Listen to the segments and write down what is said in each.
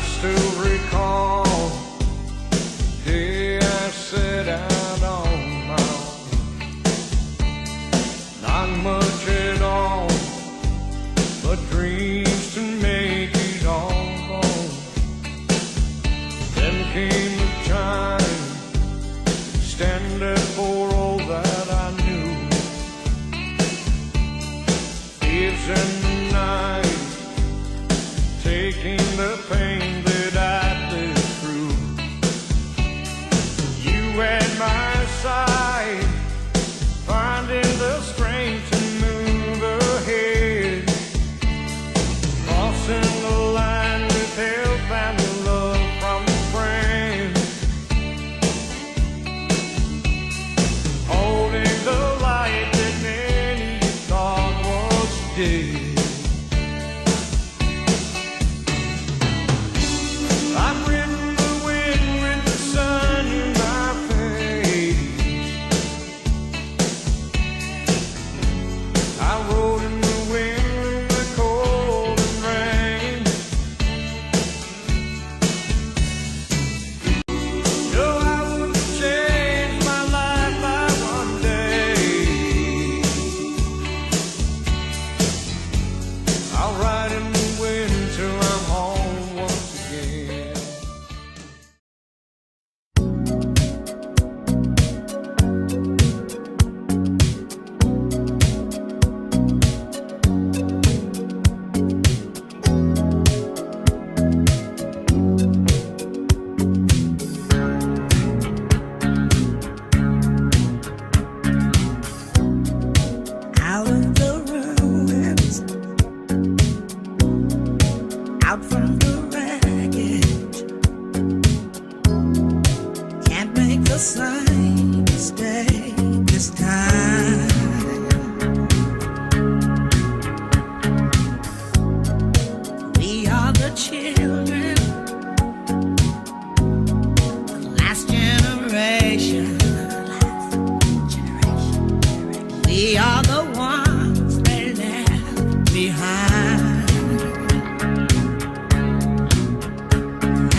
still recall the day I set out on my own. Not much at all, but dreams to make it all gone. Then came the time, stand there for all that I knew. Days and nights, taking the pain that I lived through. You at my side, finding the strength to move ahead, crossing the line with help and love from friends, holding the light that many thought was dead. I've ridden the wind with the sun in my face. I rode in the wind in the cold and rain. No, I wouldn't change my life by one day. I'll ride in the wind till I'm home once again. Out of the ruins, out from the wreckage, can't make the same mistake this time. We are the children, the last generation. We are the ones they left behind.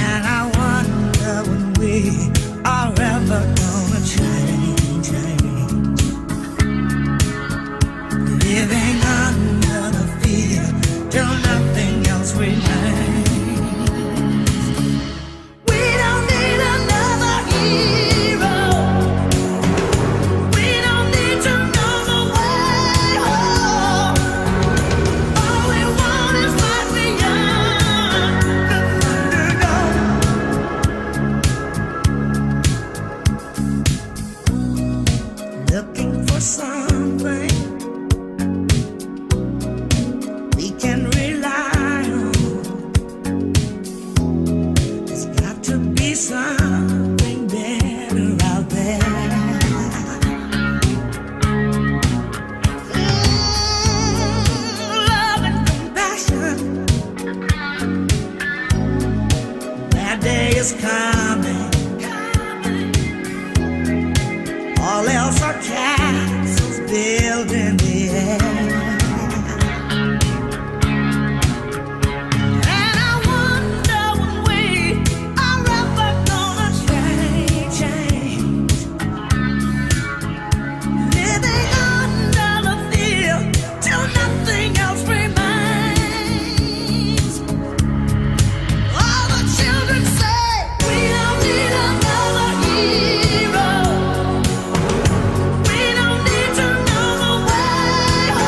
And I wonder when we are ever gonna change. Living under the fear till nothing else remains. We don't need another hero. We don't need to know the way home. All we want is life beyond the Thunderdome. Looking for something we can rely on. There's got to be something better out there. Love and compassion. That day is coming. All else are castles built in the air. And I wonder when we are ever gonna change. Living under the fear till nothing else remains. All the children say we don't need another hero. We don't need to know the way home.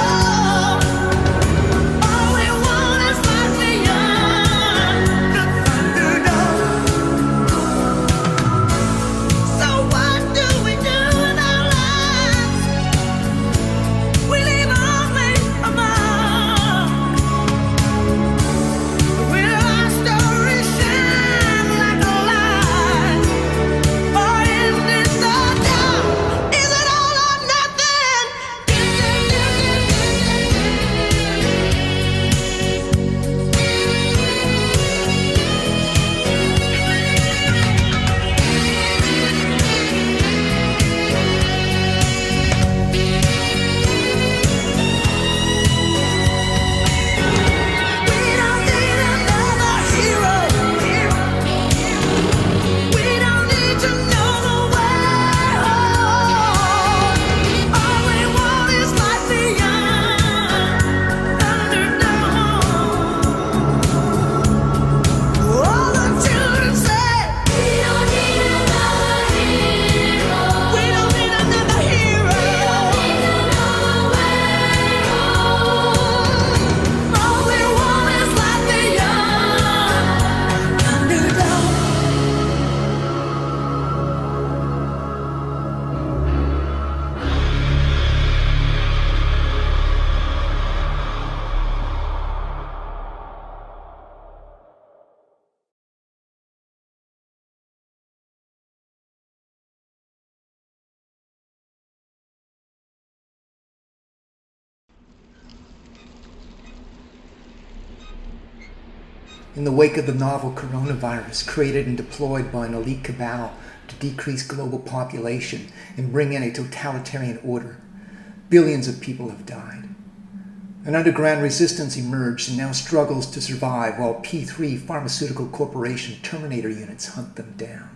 in the wake of the novel coronavirus created and deployed by an elite cabal to decrease global population and bring in a totalitarian order. Billions of people have died. An underground resistance emerged and now struggles to survive while P3 Pharmaceutical Corporation Terminator units hunt them down.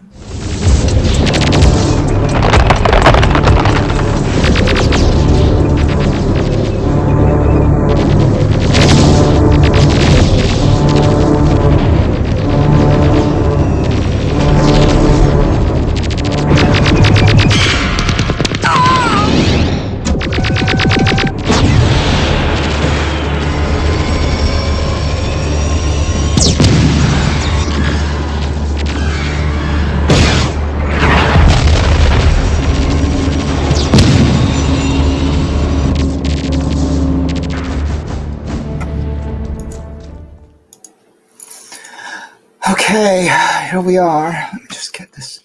Okay, here we are. Let me just get this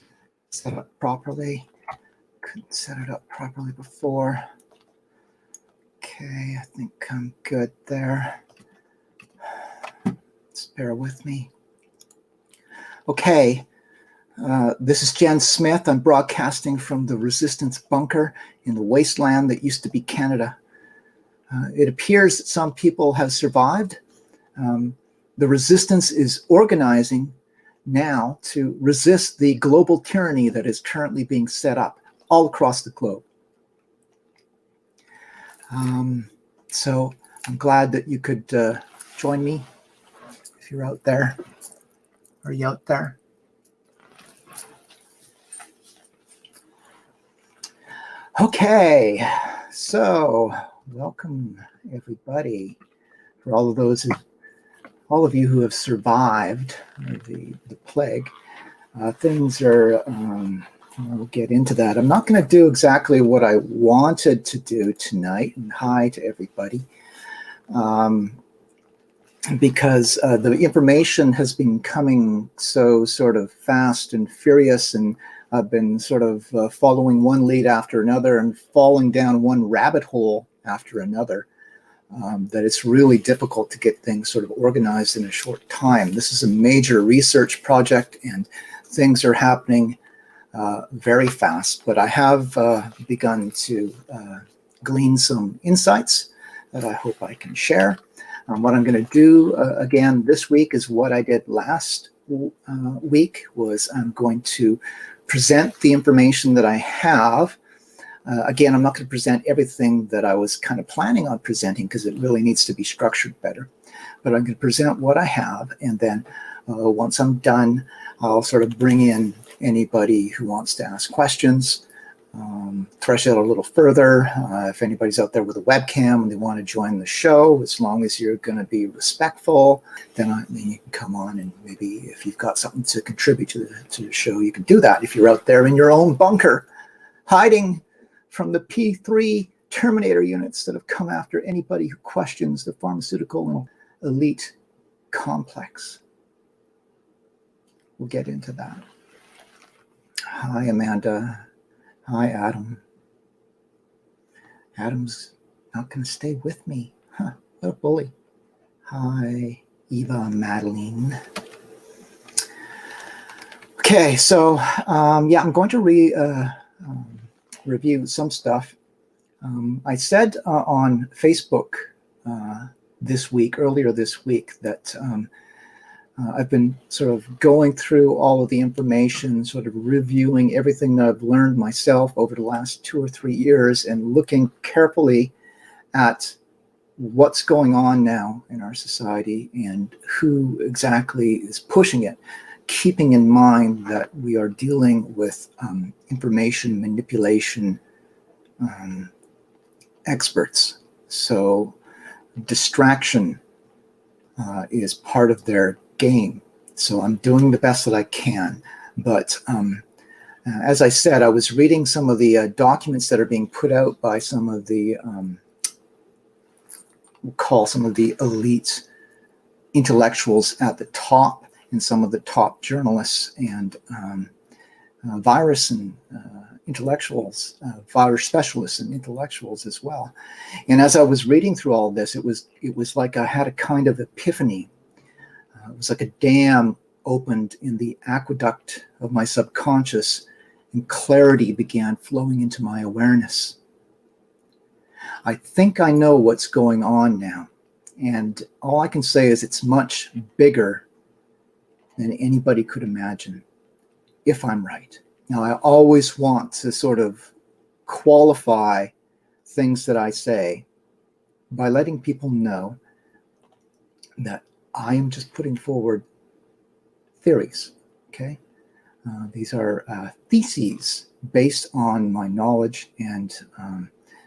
set up properly. Couldn't set it up properly before. Okay, I think I'm good there. Just bear with me. Okay, this is Jen Smith. I'm broadcasting from the Resistance Bunker in the wasteland that used to be Canada. It appears that some people have survived. The resistance is organizing now to resist the global tyranny that is currently being set up all across the globe. So I'm glad that you could join me if you're out there. Are you out there? Okay, so welcome everybody. For all of you who have survived the plague, things are, we'll get into that. I'm not going to do exactly what I wanted to do tonight, and hi to everybody, because the information has been coming so sort of fast and furious, and I've been sort of following one lead after another and falling down one rabbit hole after another. That it's really difficult to get things sort of organized in a short time. This is a major research project and things are happening very fast, but I have begun to glean some insights that I hope I can share. What I'm going to do again this week is what I did last week, was I'm going to present the information that I have. Again, I'm not going to present everything that I was kind of planning on presenting because it really needs to be structured better. But I'm going to present what I have, and then once I'm done, I'll sort of bring in anybody who wants to ask questions, thresh it out a little further. If anybody's out there with a webcam and they want to join the show, as long as you're going to be respectful, then you can come on, and maybe if you've got something to contribute to the show, you can do that. If you're out there in your own bunker, hiding from the P3 Terminator units that have come after anybody who questions the pharmaceutical and elite complex. We'll get into that. Hi, Amanda. Hi, Adam. Adam's not going to stay with me. Huh, what a bully. Hi, Eva Madeline. Okay, so yeah, I'm going to review some stuff. I said on Facebook earlier this week, that I've been sort of going through all of the information, sort of reviewing everything that I've learned myself over the last 2 or 3 years, and looking carefully at what's going on now in our society and who exactly is pushing it, keeping in mind that we are dealing with information manipulation experts. So distraction is part of their game. So I'm doing the best that I can. But as I said, I was reading some of the documents that are being put out by some of the, we'll call some of the elite intellectuals at the top, and some of the top journalists and virus and intellectuals, virus specialists and intellectuals as well. And as I was reading through all this, it was like I had a kind of epiphany. It was like a dam opened in the aqueduct of my subconscious, and clarity began flowing into my awareness. I think I know what's going on now, and all I can say is it's much bigger than anybody could imagine, if I'm right. Now, I always want to sort of qualify things that I say by letting people know that I am just putting forward theories, okay? These are theses based on my knowledge and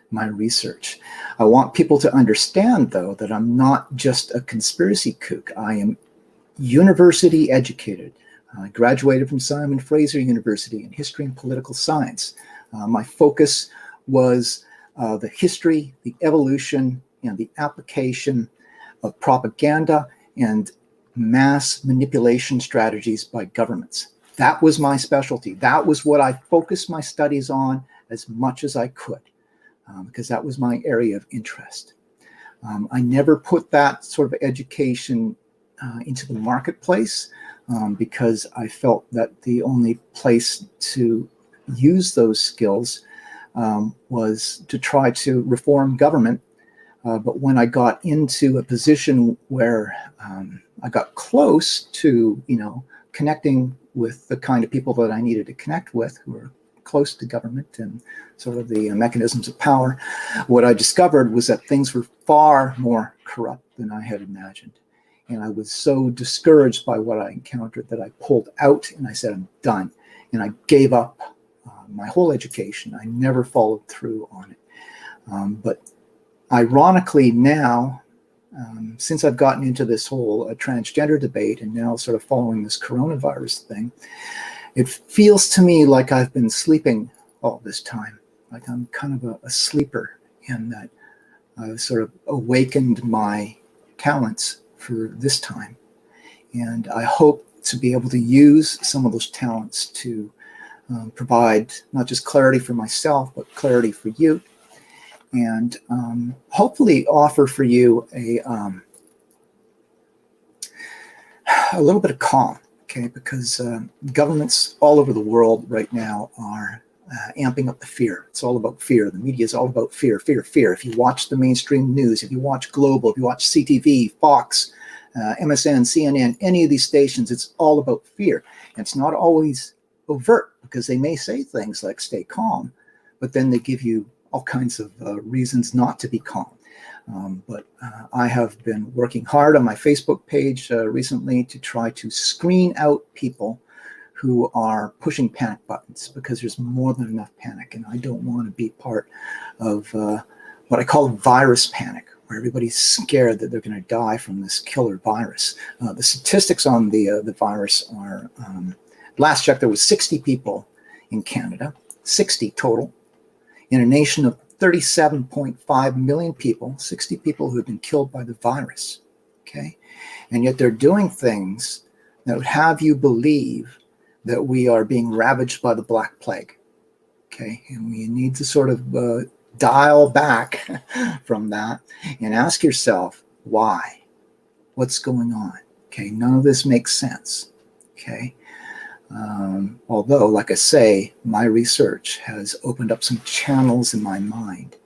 my research. I want people to understand, though, that I'm not just a conspiracy kook. I am university educated. I graduated from Simon Fraser University in history and political science. My focus was the history, the evolution, and the application of propaganda and mass manipulation strategies by governments. That was my specialty. That was what I focused my studies on as much as I could, because that was my area of interest. I never put that sort of education into the marketplace because I felt that the only place to use those skills was to try to reform government. But when I got into a position where I got close to, connecting with the kind of people that I needed to connect with, who were close to government and sort of the mechanisms of power, what I discovered was that things were far more corrupt than I had imagined. And I was so discouraged by what I encountered that I pulled out and I said, I'm done. And I gave up my whole education. I never followed through on it. But ironically now, since I've gotten into this whole transgender debate and now sort of following this coronavirus thing, it feels to me like I've been sleeping all this time. Like I'm kind of a sleeper, in that I've sort of awakened my talents for this time. And I hope to be able to use some of those talents to provide not just clarity for myself, but clarity for you. And hopefully offer for you a little bit of calm, okay? Because governments all over the world right now are amping up the fear. It's all about fear. The media is all about fear, fear, fear. If you watch the mainstream news, if you watch Global, if you watch CTV, Fox, MSN, CNN, any of these stations, it's all about fear. And it's not always overt, because they may say things like stay calm, but then they give you all kinds of reasons not to be calm. But I have been working hard on my Facebook page recently to try to screen out people who are pushing panic buttons, because there's more than enough panic. And I don't want to be part of what I call virus panic, where everybody's scared that they're going to die from this killer virus. The statistics on the virus are, last check, there was 60 people in Canada, 60 total. In a nation of 37.5 million people, 60 people who have been killed by the virus, okay? And yet they're doing things that would have you believe that we are being ravaged by the Black Plague, okay? And we need to sort of dial back from that and ask yourself, why? What's going on? Okay, none of this makes sense, okay? Although, like I say, my research has opened up some channels in my mind,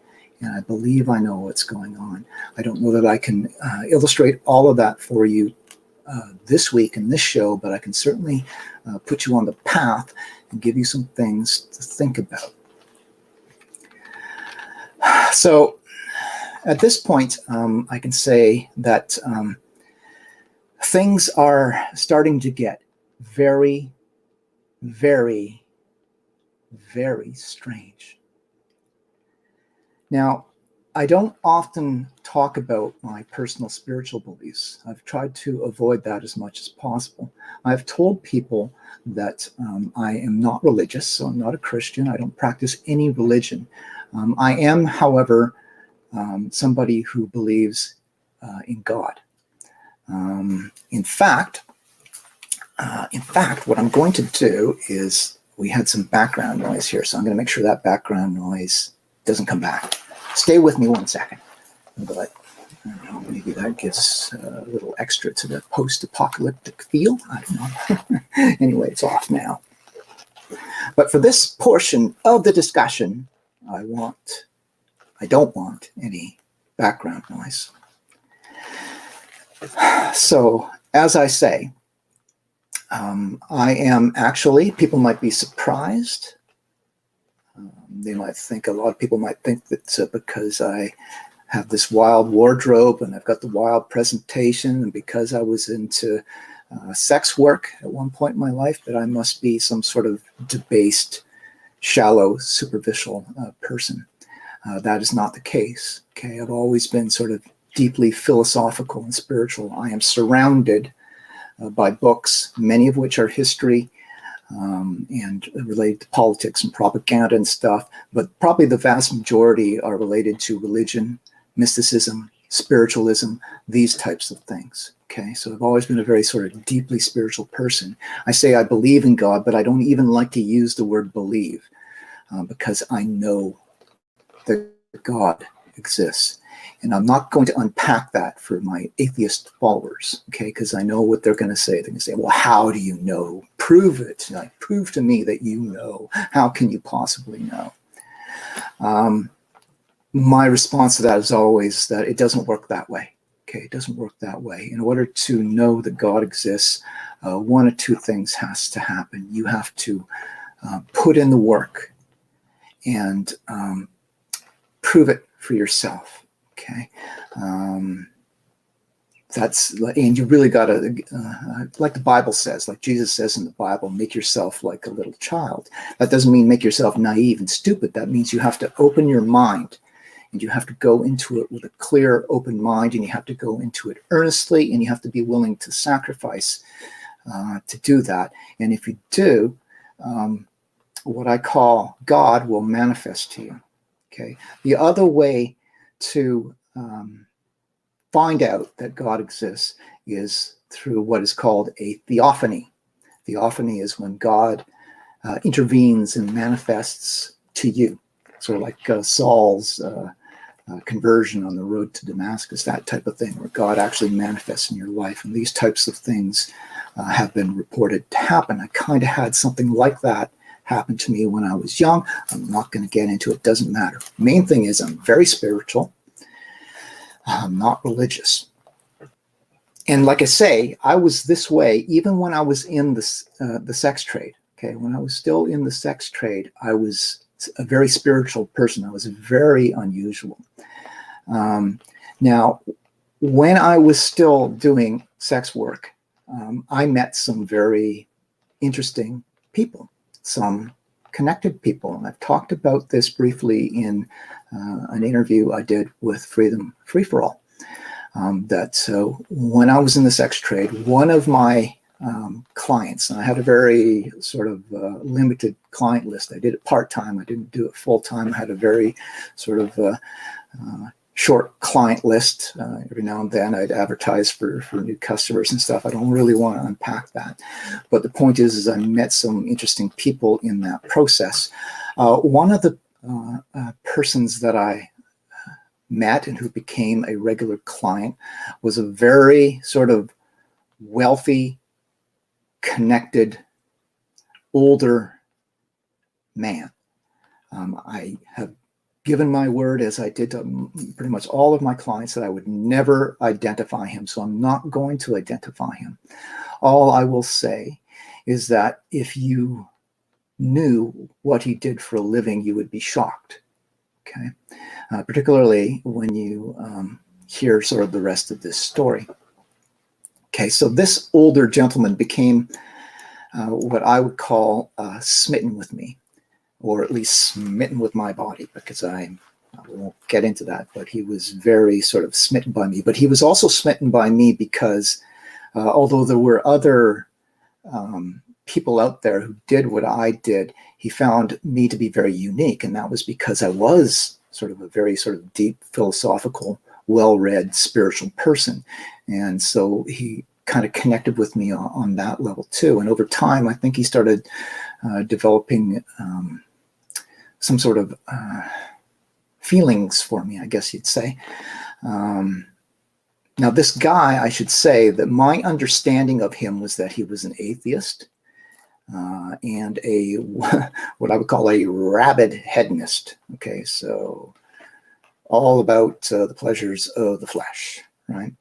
and I believe I know what's going on. I don't know that I can illustrate all of that for you this week in this show, but I can certainly put you on the path and give you some things to think about. So at this point, I can say that things are starting to get very, very, very strange. Now, I don't often talk about my personal spiritual beliefs. I've tried to avoid that as much as possible. I've told people that I am not religious, so I'm not a Christian. I don't practice any religion. I am, however, somebody who believes in God. In fact, what I'm going to do is, we had some background noise here, so I'm going to make sure that background noise doesn't come back. Stay with me one second. But, let me maybe that gives a little extra to the post-apocalyptic feel. I don't know. Anyway, it's off now. But for this portion of the discussion, I don't want any background noise. So, as I say, I am actually, people might be surprised. They might think, a lot of people might think that because I have this wild wardrobe and I've got the wild presentation, and because I was into sex work at one point in my life, that I must be some sort of debased, shallow, superficial person. That is not the case. Okay, I've always been sort of deeply philosophical and spiritual. I am surrounded by books, many of which are history and related to politics and propaganda and stuff, but probably the vast majority are related to religion, mysticism, spiritualism, these types of things. Okay, so I've always been a very sort of deeply spiritual person. I say I believe in God, but I don't even like to use the word believe because I know that God exists. And I'm not going to unpack that for my atheist followers, okay? Because I know what they're going to say. They're going to say, well, how do you know? Prove it. Like, prove to me that you know. How can you possibly know? My response to that is always that it doesn't work that way. Okay, it doesn't work that way. In order to know that God exists, one of two things has to happen. You have to put in the work and prove it for yourself. Okay, and you really got to, like the Bible says, like Jesus says in the Bible, make yourself like a little child. That doesn't mean make yourself naive and stupid. That means you have to open your mind, and you have to go into it with a clear, open mind, and you have to go into it earnestly, and you have to be willing to sacrifice to do that. And if you do, what I call God will manifest to you. Okay, the other way to find out that God exists is through what is called a theophany. Theophany is when God intervenes and manifests to you, sort of like Saul's conversion on the road to Damascus, that type of thing, where God actually manifests in your life. And these types of things have been reported to happen. I kind of had something like that happen to me when I was young. I'm not going to get into it. Doesn't matter. Main thing is I'm very spiritual. I'm not religious. And like I say, I was this way even when I was in the sex trade. Okay, when I was still in the sex trade, I was a very spiritual person. I was very unusual. Now, when I was still doing sex work, I met some very interesting people, some connected people. And I've talked about this briefly in an interview I did with Freedom Free for All. So when I was in the sex trade, one of my clients, and I had a very sort of limited client list. I did it part-time. I didn't do it full-time. I had a very sort of short client list. Every now and then I'd advertise for new customers and stuff. I don't really want to unpack that. But the point is I met some interesting people in that process. One of the persons that I met and who became a regular client was a very sort of wealthy, connected, older man. I have given my word, as I did to pretty much all of my clients, that I would never identify him. So I'm not going to identify him. All I will say is that if you knew what he did for a living, you would be shocked. Okay, particularly when you hear sort of the rest of this story. Okay, so this older gentleman became what I would call smitten with me, or at least smitten with my body, because I won't get into that, but he was very sort of smitten by me. But he was also smitten by me because although there were other people out there who did what I did, he found me to be very unique. And that was because I was sort of a very sort of deep, philosophical, well-read, spiritual person. And so he kind of connected with me on that level too. And over time, I think he started developing some sort of feelings for me, I guess you'd say. Now, this guy, I should say that my understanding of him was that he was an atheist and a what I would call a rabid hedonist. Okay, so all about the pleasures of the flesh, right?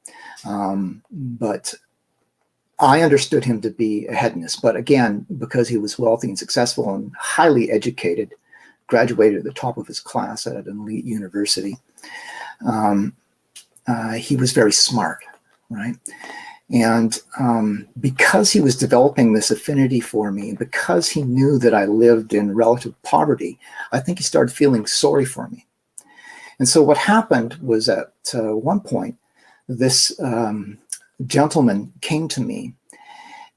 But I understood him to be a hedonist. But again, because he was wealthy and successful and highly educated, graduated at the top of his class at an elite university, he was very smart, right? And because he was developing this affinity for me, and because he knew that I lived in relative poverty, I think he started feeling sorry for me. And so what happened was at one point, this gentleman came to me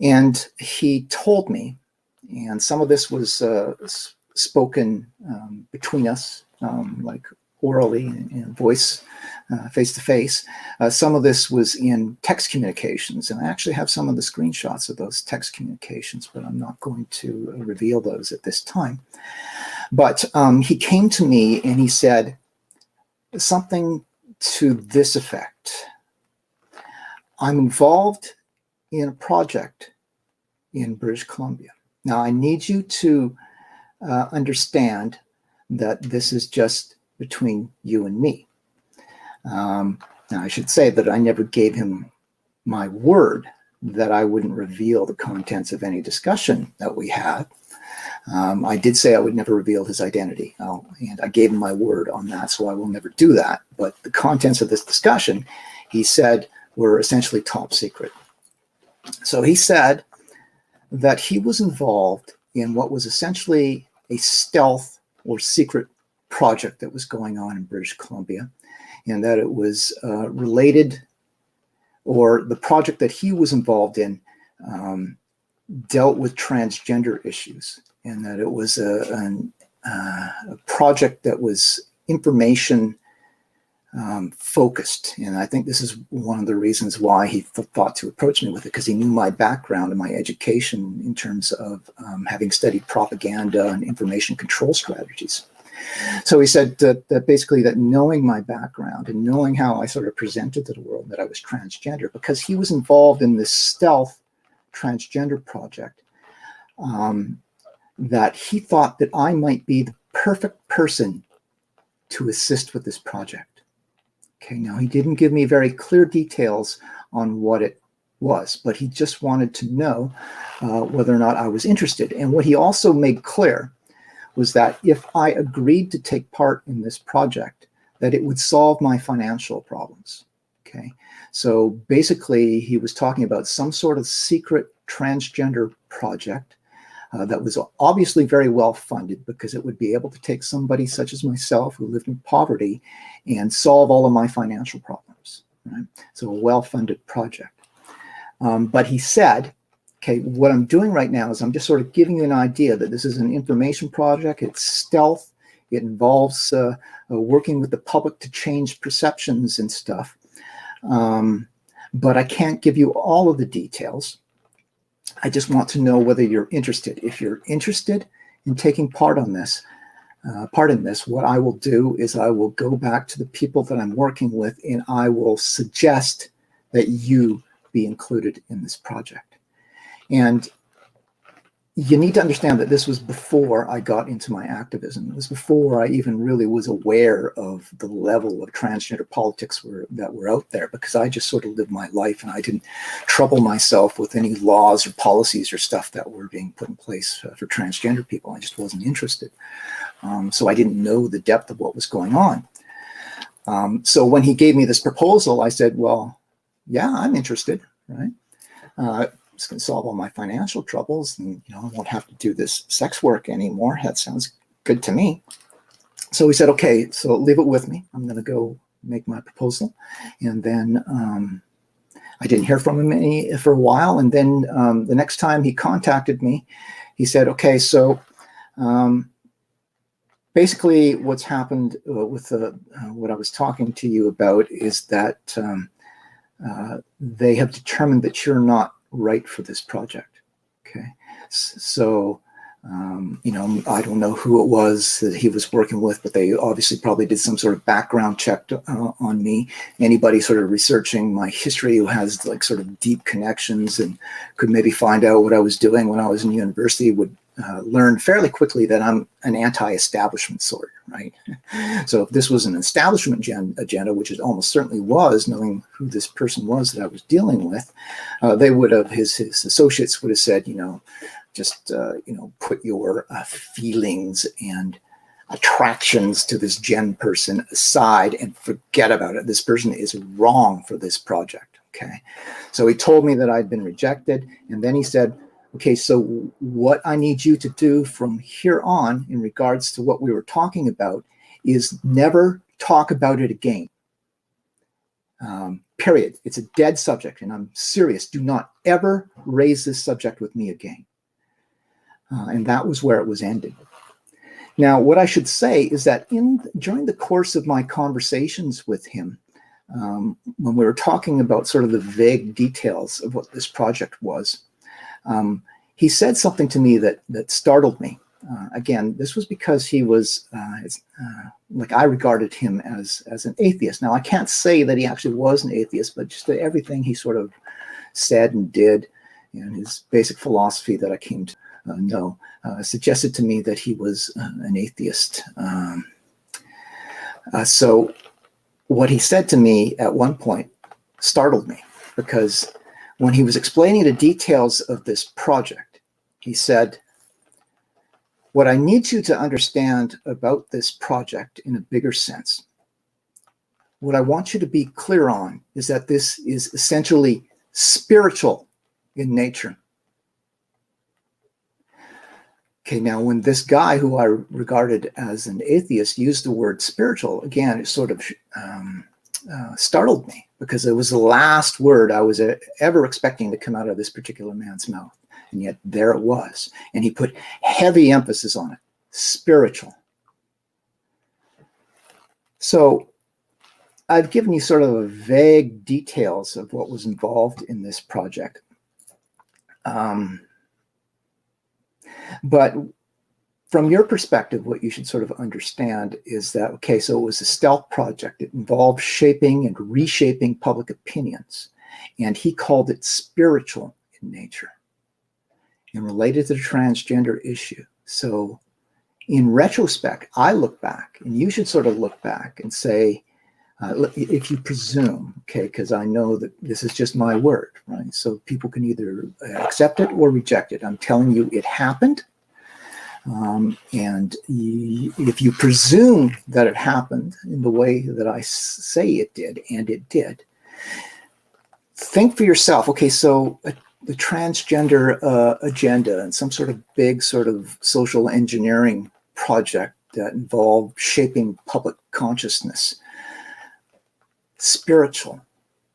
and he told me, and some of this was spoken between us, like orally and voice, face to face. Some of this was in text communications, and I actually have some of the screenshots of those text communications, but I'm not going to reveal those at this time. But he came to me and he said something to this effect: I'm involved in a project in British Columbia. Now, I need you to understand that this is just between you and me. Now, I should say that I never gave him my word that I wouldn't reveal the contents of any discussion that we had. I did say I would never reveal his identity, and I gave him my word on that, so I will never do that. But the contents of this discussion, he said, were essentially top secret. So he said that he was involved in what was essentially a stealth or secret project that was going on in British Columbia, and that it was related, or the project that he was involved in dealt with transgender issues, and that it was a project that was information focused. And I think this is one of the reasons why he thought to approach me with it, because he knew my background and my education in terms of having studied propaganda and information control strategies. So he said that basically that knowing my background and knowing how I sort of presented to the world that I was transgender, because he was involved in this stealth transgender project, that he thought that I might be the perfect person to assist with this project. Okay, now he didn't give me very clear details on what it was, but he just wanted to know whether or not I was interested. And what he also made clear was that if I agreed to take part in this project, that it would solve my financial problems. Okay, so basically he was talking about some sort of secret transgender project that was obviously very well funded, because it would be able to take somebody such as myself who lived in poverty and solve all of my financial problems. Right? So a well-funded project. But he said, okay, what I'm doing right now is I'm just sort of giving you an idea that this is an information project. It's stealth. It involves working with the public to change perceptions and stuff. But I can't give you all of the details. I just want to know whether you're interested. If you're interested in taking part in this, what I will do is I will go back to the people that I'm working with, and I will suggest that you be included in this project. And you need to understand that this was before I got into my activism. It was before I even really was aware of the level of transgender politics that were out there, because I just sort of lived my life and I didn't trouble myself with any laws or policies or stuff that were being put in place for transgender people. I just wasn't interested. So I didn't know the depth of what was going on. So when he gave me this proposal, I said, well, yeah, I'm interested, right? It's going to solve all my financial troubles, and I won't have to do this sex work anymore. That sounds good to me. So he said, okay, so leave it with me. I'm going to go make my proposal. And then I didn't hear from him for a while. And then the next time he contacted me, he said, okay, so basically what's happened with what I was talking to you about is that they have determined that you're not right for this project. Okay, so I don't know who it was that he was working with, but they obviously probably did some sort of background check on me. Anybody sort of researching my history who has like sort of deep connections and could maybe find out what I was doing when I was in university would learn fairly quickly that I'm an anti-establishment sort, right? So if this was an establishment agenda, which it almost certainly was, knowing who this person was that I was dealing with, they would have, his associates would have said, just put your feelings and attractions to this Jen person aside and forget about it. This person is wrong for this project. Okay. So he told me that I'd been rejected. And then he said, okay, so what I need you to do from here on in regards to what we were talking about is never talk about it again. Period. It's a dead subject and I'm serious. Do not ever raise this subject with me again. And that was where it was ended. Now, what I should say is that during the course of my conversations with him, when we were talking about sort of the vague details of what this project was, he said something to me that startled me. Again, this was because he was, like I regarded him as an atheist. Now, I can't say that he actually was an atheist, but just everything he sort of said and did, and his basic philosophy that I came to know, suggested to me that he was an atheist. So what he said to me at one point startled me, because when he was explaining the details of this project, he said, what I need you to understand about this project in a bigger sense, what I want you to be clear on is that this is essentially spiritual in nature. Okay, now when this guy who I regarded as an atheist used the word spiritual, again, it sort of startled me, because it was the last word I was ever expecting to come out of this particular man's mouth. And yet there it was. And he put heavy emphasis on it, spiritual. So I've given you sort of a vague details of what was involved in this project. But from your perspective, what you should sort of understand is that, okay, so it was a stealth project. It involved shaping and reshaping public opinions. And he called it spiritual in nature and related to the transgender issue. So in retrospect, I look back, and you should sort of look back and say, if you presume, okay, because I know that this is just my word, right? So people can either accept it or reject it. I'm telling you it happened. And if you presume that it happened in the way that I say it did, and it did, think for yourself, okay, so the transgender agenda and some sort of big sort of social engineering project that involved shaping public consciousness. Spiritual.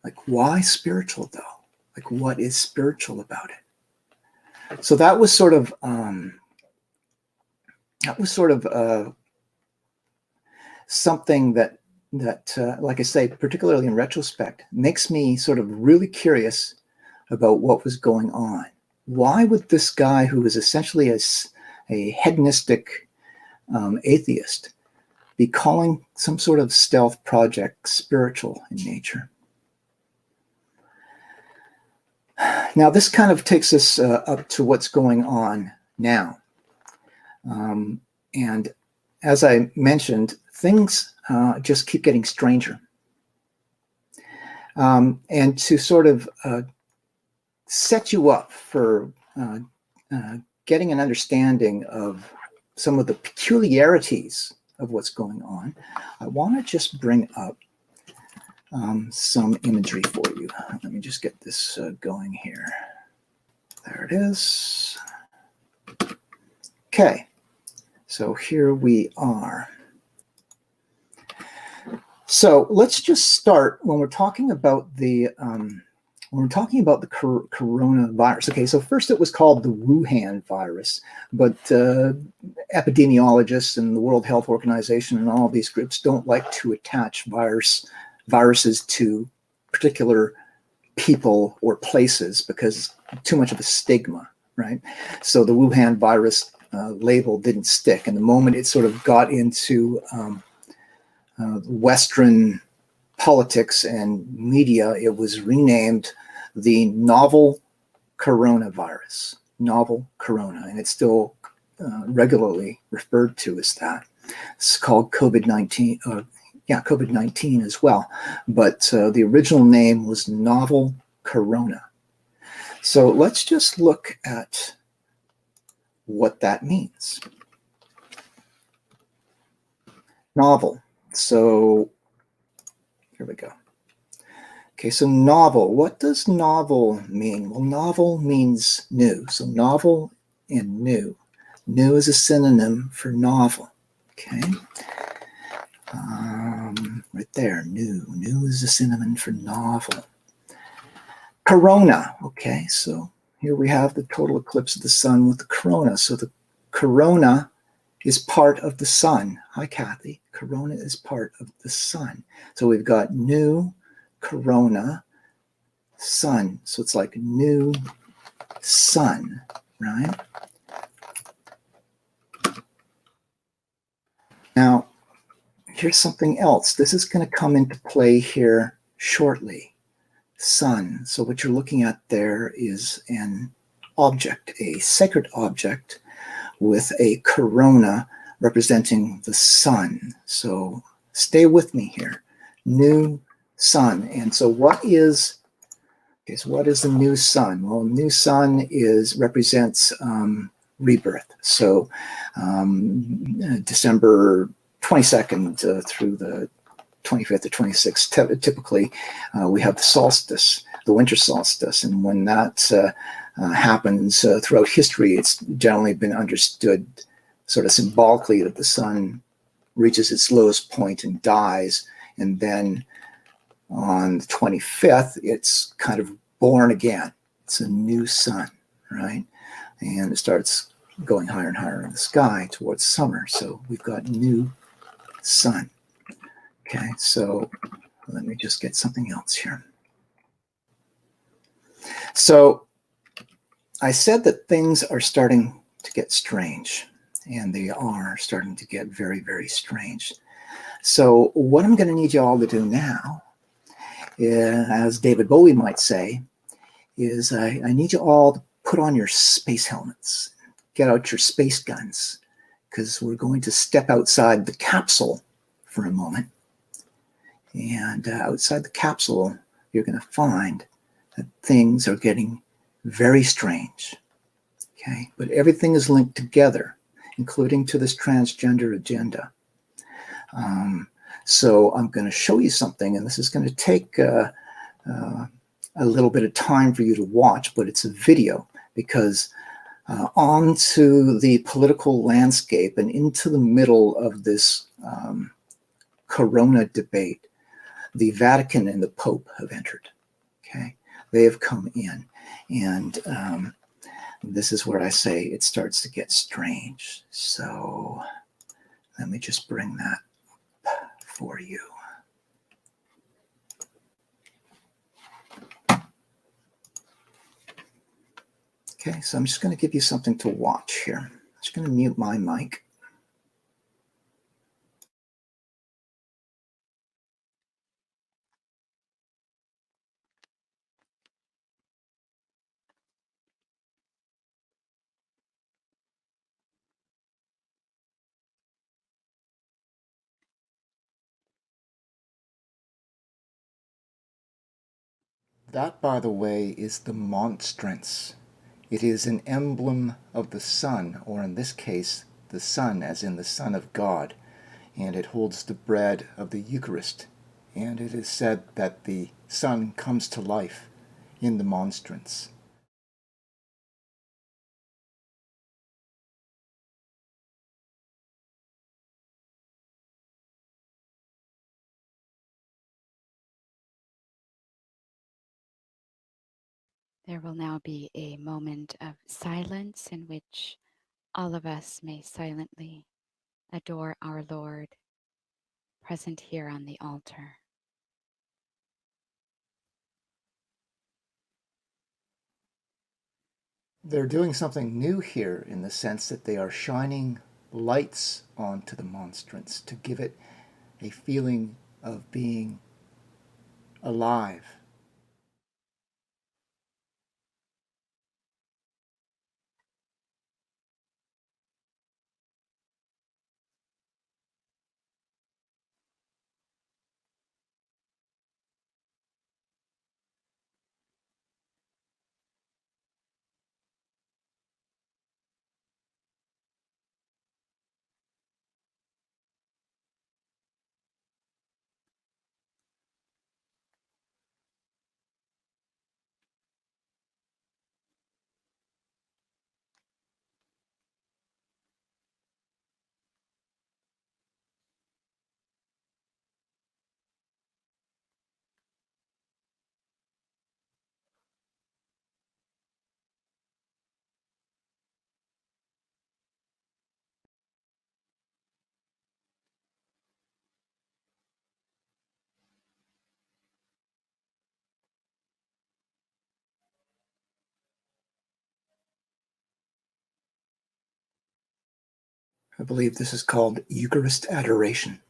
Like, why spiritual though? Like, what is spiritual about it? So that was sort of something that like I say, particularly in retrospect, makes me sort of really curious about what was going on. Why would this guy, who is essentially a hedonistic atheist, be calling some sort of stealth project spiritual in nature? Now, this kind of takes us up to what's going on now. And as I mentioned, things just keep getting stranger. And to sort of set you up for getting an understanding of some of the peculiarities of what's going on, I want to just bring up some imagery for you. Let me just get this going here. There it is. Okay, so here we are. So let's just start when we're talking about the coronavirus. Okay, so first it was called the Wuhan virus, but epidemiologists and the World Health Organization and all these groups don't like to attach viruses to particular people or places because too much of a stigma, right? So the Wuhan virus label didn't stick. And the moment it sort of got into Western politics and media, it was renamed the novel coronavirus, novel corona, and it's still regularly referred to as that. It's called COVID-19, COVID-19 as well, but the original name was novel corona. So let's just look at what that means. Novel. So here we go. Okay, so novel. What does novel mean? Well, novel means new. So novel and new. New is a synonym for novel. Okay. Right there, new. New is a synonym for novel. Corona. Okay, so here we have the total eclipse of the sun with the corona. So the corona is part of the sun. Hi, Kathy. Corona is part of the sun. So we've got new, corona, sun. So it's like new sun, right? Now, here's something else. This is going to come into play here shortly. Sun. So what you're looking at there is an object, a sacred object with a corona representing the sun. So stay with me here. New sun. And so what is the new sun? Well, new sun represents rebirth. So December 22nd through the 25th or 26th, typically we have the solstice, the winter solstice. And when that happens throughout history, it's generally been understood sort of symbolically that the sun reaches its lowest point and dies. And then on the 25th, it's kind of born again. It's a new sun, right? And it starts going higher and higher in the sky towards summer. So we've got new sun. Okay, so let me just get something else here. So I said that things are starting to get strange, and they are starting to get very, very strange. So what I'm going to need you all to do now, as David Bowie might say, is I need you all to put on your space helmets, get out your space guns, because we're going to step outside the capsule for a moment. And outside the capsule, you're going to find that things are getting very strange. Okay, but everything is linked together, including to this transgender agenda. So I'm going to show you something, and this is going to take a little bit of time for you to watch, but it's a video, because onto the political landscape and into the middle of this corona debate, the Vatican and the Pope have entered. Okay, they have come in, and this is where I say it starts to get strange. So let me just bring that for you. Okay, so I'm just going to give you something to watch here. I'm just going to mute my mic. That, by the way, is the monstrance. It is an emblem of the sun, or in this case, the Son, as in the Son of God, and it holds the bread of the Eucharist. And it is said that the Son comes to life in the monstrance. There will now be a moment of silence in which all of us may silently adore our Lord present here on the altar. They're doing something new here in the sense that they are shining lights onto the monstrance to give it a feeling of being alive. I believe this is called Eucharist adoration.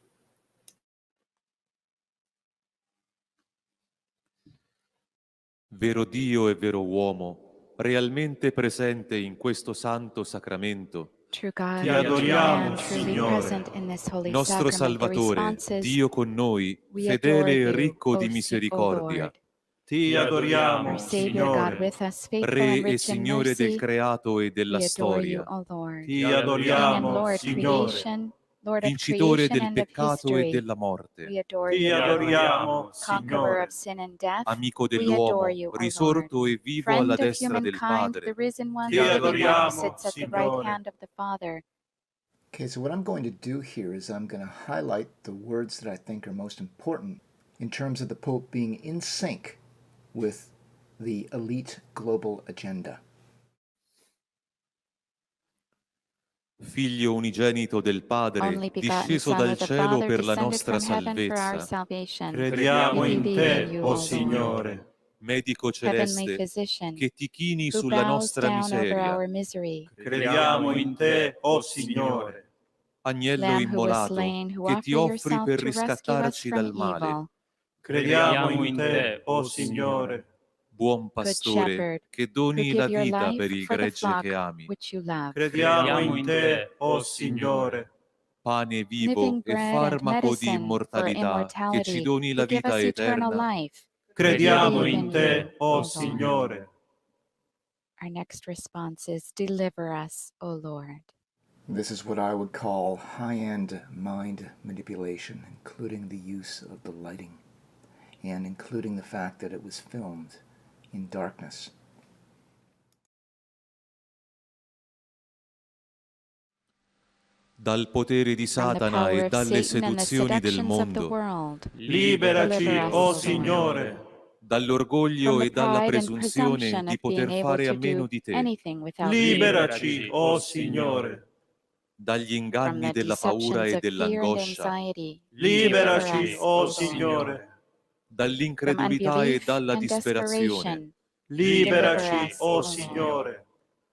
Vero Dio e vero uomo, realmente presente in questo santo sacramento, True God, Ti and true adoriamo, man, truly Signore. present in this holy nostro sacrament. The Salvatore, response is, Dio con noi, we adore fedele e you, ricco di O misericordia, Lord. Ti Our adoriamo, Savior, God Signore. with us, faithful Re and e rich in Signore del mercy, creato e della we adore you, storia, O Lord. Ti King and adoriamo, Lord, Signore. creation, Lord of vincitore creation del and of peccato e history, della morte, we adore Ti you, O Lord. adoriamo, Conqueror Signore. of sin and death, amico we adore dell'uomo, you, O Lord. risorto e vivo alla Friend of destra del humankind, the Padre, risen one, Ti the living one, who adoriamo, sits at the right Signore. hand of the Father. Okay, so what I'm going to do here is I'm going to highlight the words that I think are most important in terms of the Pope being in sync with the elite global agenda. Figlio unigenito del Padre, Only begotten disceso Son dal of the cielo Father, per la descended nostra from heaven for our salvezza, salvation. Crediamo We in believe in te, you, o O Lord. Signore. medico Heavenly celeste, Physician, che ti chini who sulla bows nostra down over miseria, our misery. Crediamo in te, o Signore. agnello Lamb who was immolato, slain, who che ti offer offri yourself per to rescue us riscattarci from dal male, evil. Crediamo in te, o Signore. buon Good pastore, Shepherd, che who doni la give your vita life per il for the gregge flock che ami, which you love. Crediamo in te, o Signore. pane vivo Living e bread and farmaco di medicine for immortalità, che ci immortality, doni la who give vita us eternal eterna, life. Crediamo Believe in in te, you, o O Lord. Signore. Our next response is, deliver us, O Lord. This is what I would call high-end mind manipulation, including the use of the lighting and including the fact that it was filmed in darkness. dal potere di From the Satana power e of dalle Satan and the seduzioni del seductions of the mondo, world, Liberaci, Deliver us, o O Lord. Signore. dall'orgoglio From the e dalla pride and presunzione presumption di of being poter able fare a to meno do di te, anything without you, Liberaci, o Signore. dagli from inganni the della paura deceptions e of fear and dell'angoscia, anxiety. Deliver Liberaci, us, o O Lord. Signore. From dall'incredulità e unbelief dalla and disperazione, desperation. Liberaci, Deliver us, o O Lord. Signore.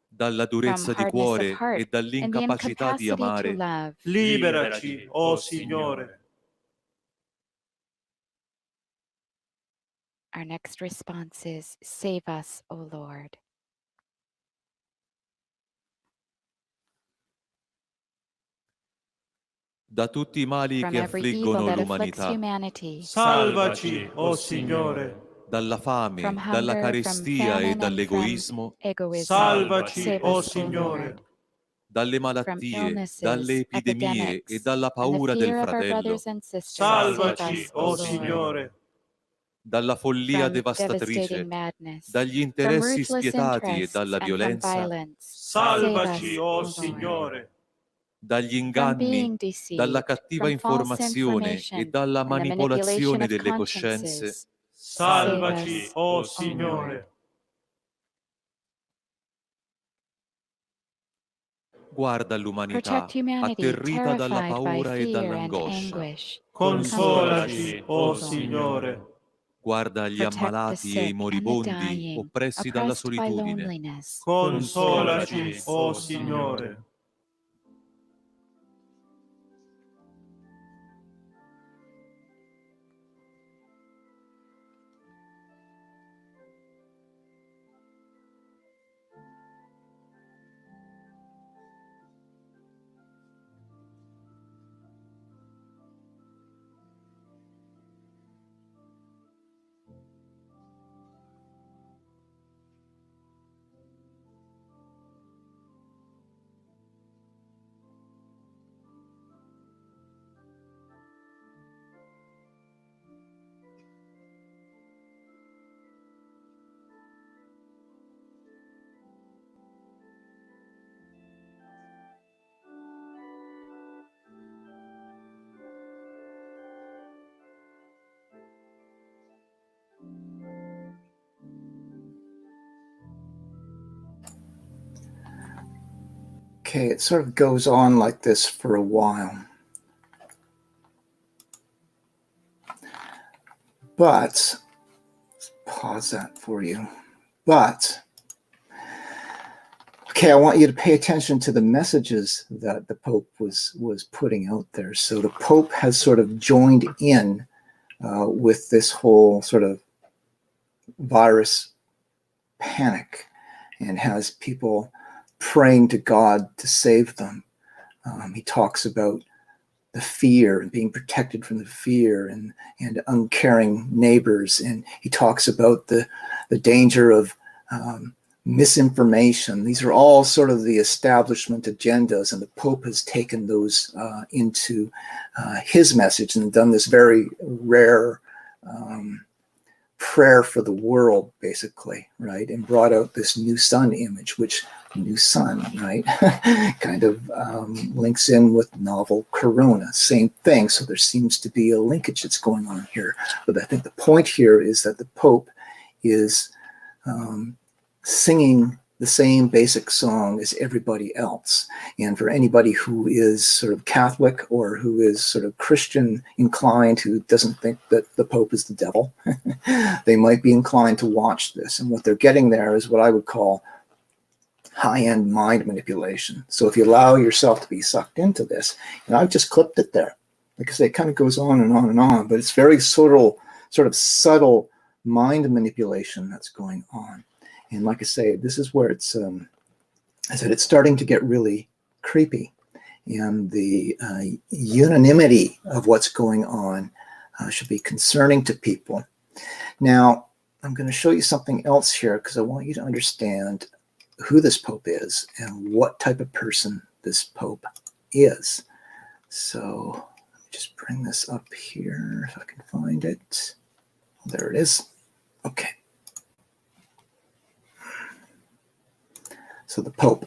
dalla From durezza di hardness of cuore heart e and the dall'incapacità di incapacity to amare, love. Liberaci, o Signore. Our next response is, save us, O Lord. da tutti i mali From che every evil affliggono that afflicts l'umanità, humanity. Salvaci, o Signore. dalla From fame, hunger, dalla from carestia e famine, and from dall'egoismo, egoism. Salvaci, Save o us, O Signore. Lord. dalle From malattie, dalle illnesses, epidemie e epidemics, dalla and the paura del fear of our fratello, brothers and sisters. Save Salvaci, us, O o Lord. Signore. dalla follia From devastatrice, devastating madness, dagli from interessi ruthless spietati e interests, dalla and from violenza, violence. Save Salvaci, us, o O Lord. Signore. dagli From inganni, being dalla deceived, cattiva from false informazione e information, dalla and the manipulation manipolazione of delle coscienze. consciences. Salvaci, Save us, o O Signore. Guarda l'umanità, Protect humanity, atterrita dalla terrified by paura e fear and dall'angoscia. anguish. Consolaci, Comfort us, o O Lord. Signore. Guarda gli Protect the ammalati e i sick and the moribondi, dying, oppressi dalla oppressed by solitudine. loneliness. Consolaci, o Signore. Okay, it sort of goes on like this for a while. But, let's pause that for you. But, okay, I want you to pay attention to the messages that the Pope was putting out there. So the Pope has sort of joined in with this whole sort of virus panic and has people praying to God to save them. He talks about the fear and being protected from the fear and uncaring neighbors. And he talks about the danger of misinformation. These are all sort of the establishment agendas, and the Pope has taken those into his message and done this very rare prayer for the world, basically, right? And brought out this new sun image, which new sun, right? kind of links in with novel corona, same thing. So there seems to be a linkage that's going on here. But I think the point here is that the Pope is singing the same basic song as everybody else. And for anybody who is sort of Catholic or who is sort of Christian inclined, who doesn't think that the Pope is the devil, they might be inclined to watch this. And what they're getting there is what I would call high-end mind manipulation. So if you allow yourself to be sucked into this, and I've just clipped it there, like I say, it kind of goes on and on and on, but it's very sort of subtle mind manipulation that's going on. And like I say, this is where it's, I said, it's starting to get really creepy. And the unanimity of what's going on should be concerning to people. Now, I'm going to show you something else here because I want you to understand who this Pope is and what type of person this Pope is. So let me just bring this up here if I can find it. There it is. Okay. So the Pope,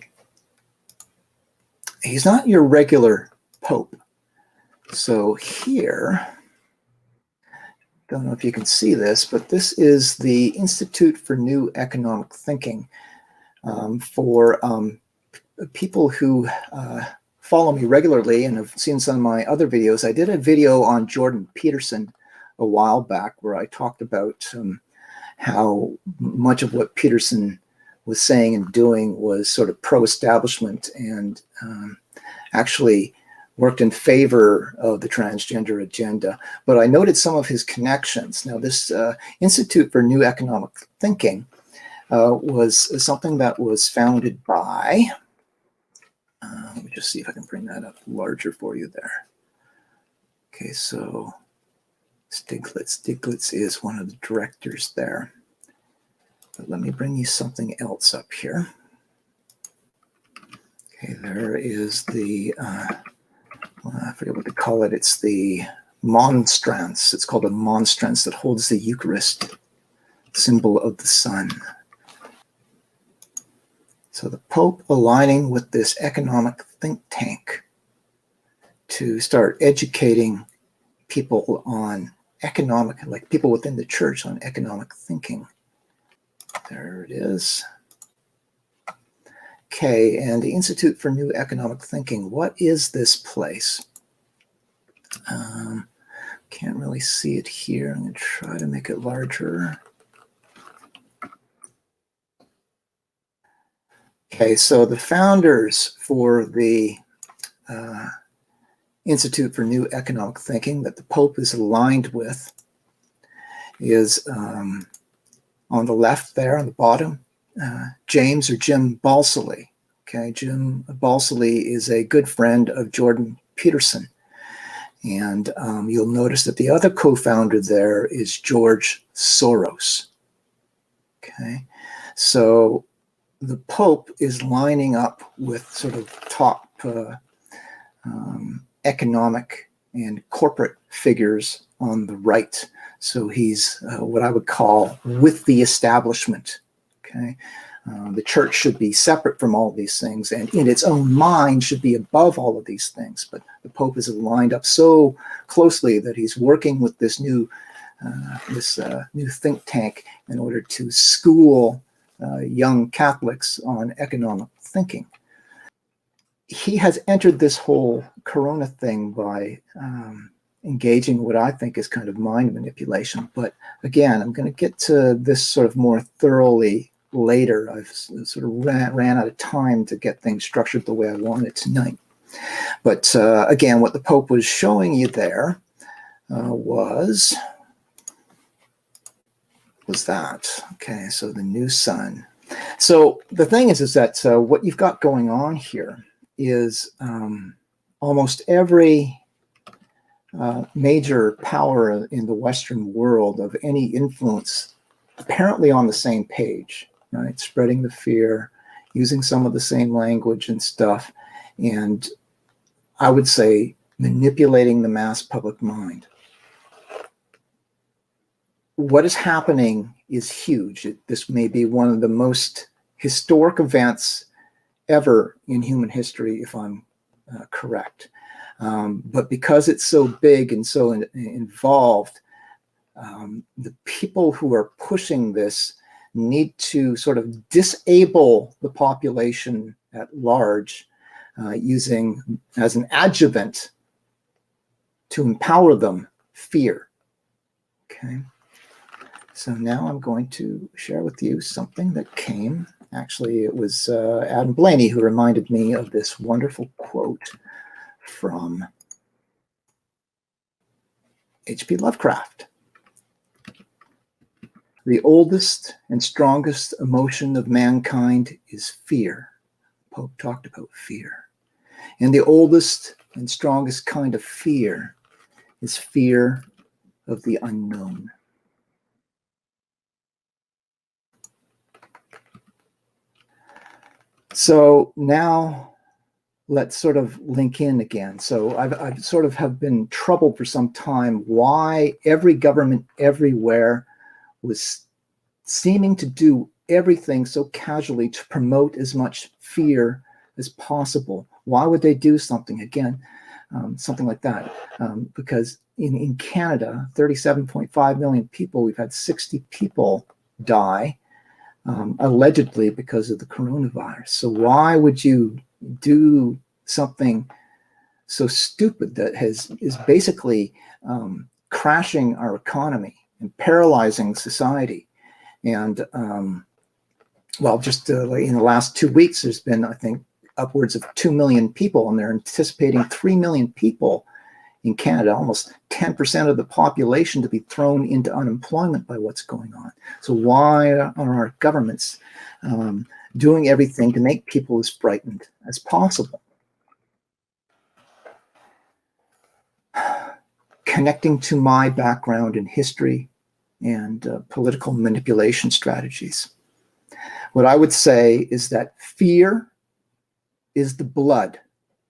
he's not your regular Pope. So here, don't know if you can see this, but this is the Institute for New Economic Thinking. For people who follow me regularly and have seen some of my other videos, I did a video on Jordan Peterson a while back where I talked about how much of what Peterson was saying and doing was sort of pro-establishment and actually worked in favor of the transgender agenda. But I noted some of his connections. Now, this Institute for New Economic Thinking was something that was founded by, let me just see if I can bring that up larger for you there. Okay, so Stiglitz is one of the directors there. But let me bring you something else up here. Okay, there is the, well, I forget what they call it. It's the monstrance. It's called a monstrance that holds the Eucharist, symbol of the sun. So the Pope aligning with this economic think tank to start educating people on economic, like people within the church, on economic thinking. There it is. Okay, and the Institute for New Economic Thinking. What is this place? Can't really see it here. I'm going to try to make it larger. Okay, so the founders for the Institute for New Economic Thinking that the Pope is aligned with is on the left there on the bottom, James or Jim Balsillie. Okay, Jim Balsillie is a good friend of Jordan Peterson. And you'll notice that the other co-founder there is George Soros. Okay, so the Pope is lining up with sort of top economic and corporate figures on the right. So he's what I would call with the establishment. Okay, the church should be separate from all these things, and in its own mind should be above all of these things. But the Pope is lined up so closely that he's working with this new think tank in order to school young Catholics on economic thinking. He has entered this whole Corona thing by engaging what I think is kind of mind manipulation. But again, I'm going to get to this sort of more thoroughly later. I've sort of ran out of time to get things structured the way I wanted tonight. But again, what the Pope was showing you there was that. Okay, so the new sun. So the thing is that what you've got going on here is almost every major power in the Western world of any influence apparently on the same page, right? Spreading the fear, using some of the same language and stuff, and I would say manipulating the mass public mind. What is happening is huge. This may be one of the most historic events ever in human history, if I'm correct. But because it's so big and so involved, the people who are pushing this need to sort of disable the population at large using as an adjuvant to empower them fear. Okay. So now I'm going to share with you something that came. Actually, it was Adam Blaney who reminded me of this wonderful quote from H.P. Lovecraft. The oldest and strongest emotion of mankind is fear. Pope talked about fear. And the oldest and strongest kind of fear is fear of the unknown. So now let's sort of link in again. So I've sort of have been troubled for some time why every government everywhere was seeming to do everything so casually to promote as much fear as possible. Why would they do something again, something like that? Because in Canada, 37.5 million people, we've had 60 people die allegedly because of the coronavirus. So why would you do something so stupid that is basically crashing our economy and paralyzing society? And well, just in the last 2 weeks, there's been, I think, upwards of 2 million people, and they're anticipating 3 million people in Canada, almost 10% of the population, to be thrown into unemployment by what's going on. So why are our governments doing everything to make people as frightened as possible? Connecting to my background in history and political manipulation strategies, what I would say is that fear is the blood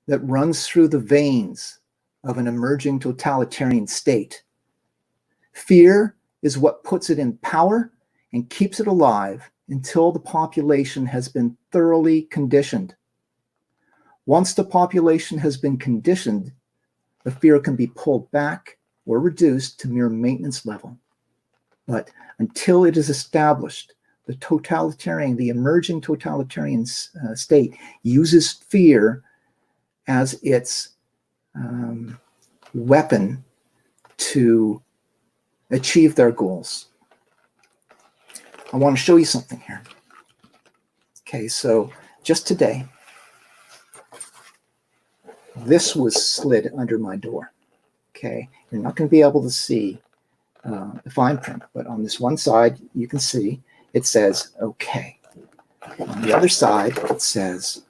that runs through the veins of an emerging totalitarian state. Fear is what puts it in power and keeps it alive until the population has been thoroughly conditioned. Once the population has been conditioned, the fear can be pulled back or reduced to mere maintenance level. But until it is established, the emerging totalitarian state uses fear as its weapon to achieve their goals. I want to show you something here. Okay, so just today, this was slid under my door. Okay, you're not going to be able to see the fine print, but on this one side, you can see it says okay. On the other side, it says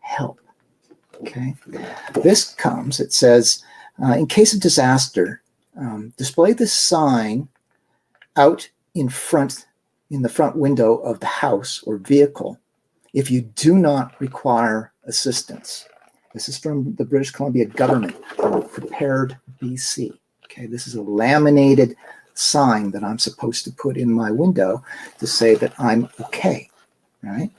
help. Okay, this comes, it says, in case of disaster, display this sign out in the front window of the house or vehicle if you do not require assistance. This is from the British Columbia government, Prepared BC. Okay, this is a laminated sign that I'm supposed to put in my window to say that I'm okay, right?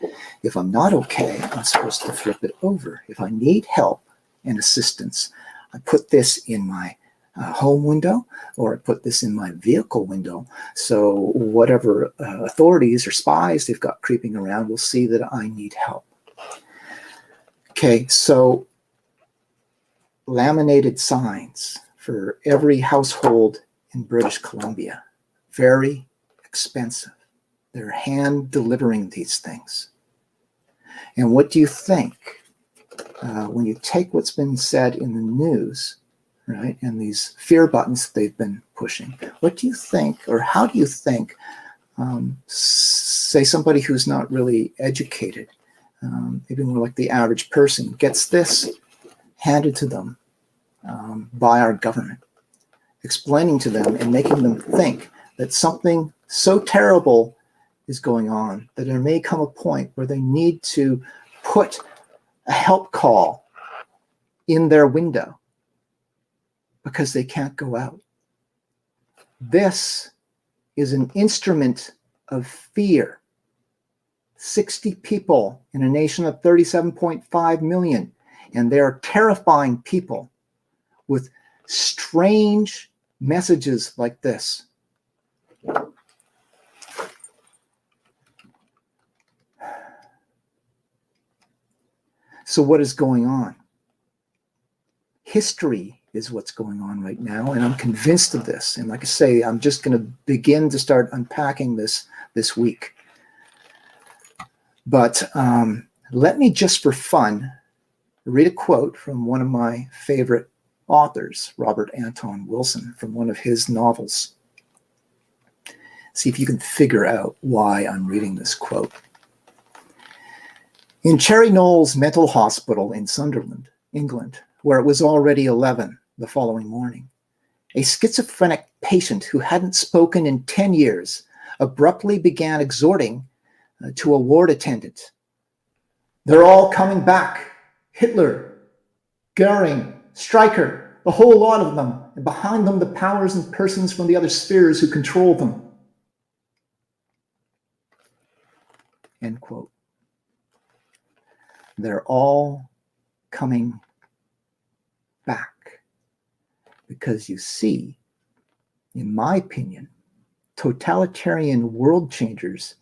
If I'm not okay, I'm supposed to flip it over. If I need help and assistance, I put this in my home window, or I put this in my vehicle window. So whatever authorities or spies they've got creeping around will see that I need help. Okay, so laminated signs for every household in British Columbia. Very expensive. They're hand delivering these things. And what do you think when you take what's been said in the news, right, and these fear buttons they've been pushing? What do you think, or how do you think, say somebody who's not really educated, maybe more like the average person, gets this handed to them by our government, explaining to them and making them think that something so terrible is going on that there may come a point where they need to put a help call in their window because they can't go out. This is an instrument of fear. 60 people in a nation of 37.5 million, and they are terrifying people with strange messages like this. So what is going on? History is what's going on right now, and I'm convinced of this. And like I say, I'm just going to begin to start unpacking this week. But let me just for fun read a quote from one of my favorite authors, Robert Anton Wilson, from one of his novels. See if you can figure out why I'm reading this quote. In Cherry Knowles Mental Hospital in Sunderland, England, where it was already 11 the following morning, a schizophrenic patient who hadn't spoken in 10 years abruptly began exhorting to a ward attendant. "They're all coming back. Hitler, Goering, Stryker, the whole lot of them, and behind them the powers and persons from the other spheres who control them." End quote. They're all coming back because, you see, in my opinion, totalitarian world changers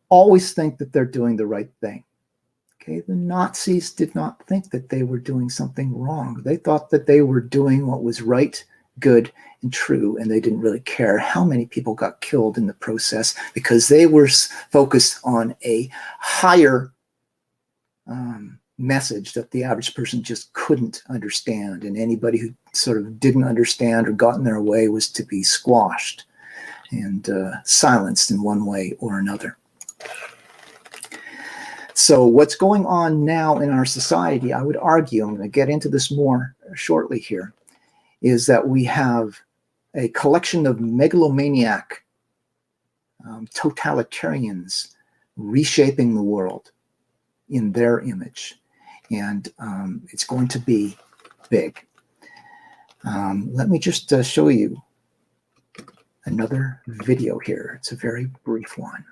always think that they're doing the right thing. Okay, the Nazis did not think that they were doing something wrong. They thought that they were doing what was right, good, and true, and they didn't really care how many people got killed in the process because they were focused on a higher message that the average person just couldn't understand, and anybody who sort of didn't understand or got in their way was to be squashed and silenced in one way or another. So what's going on now in our society, I would argue, I'm going to get into this more shortly here, is that we have a collection of megalomaniac totalitarians reshaping the world in their image. And it's going to be big. Let me just show you another video here. It's a very brief one.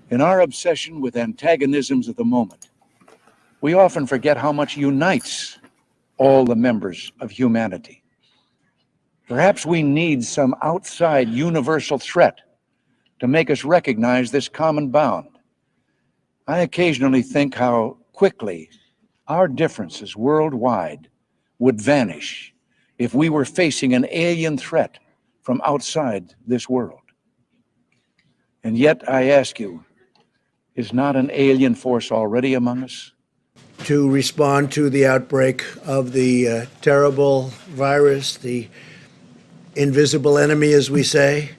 In our obsession with antagonisms of the moment, we often forget how much unites all the members of humanity. Perhaps we need some outside universal threat to make us recognize this common bound. I occasionally think how quickly our differences worldwide would vanish if we were facing an alien threat from outside this world. And yet, I ask you, is not an alien force already among us? To respond to the outbreak of the terrible virus, the invisible enemy, as we say.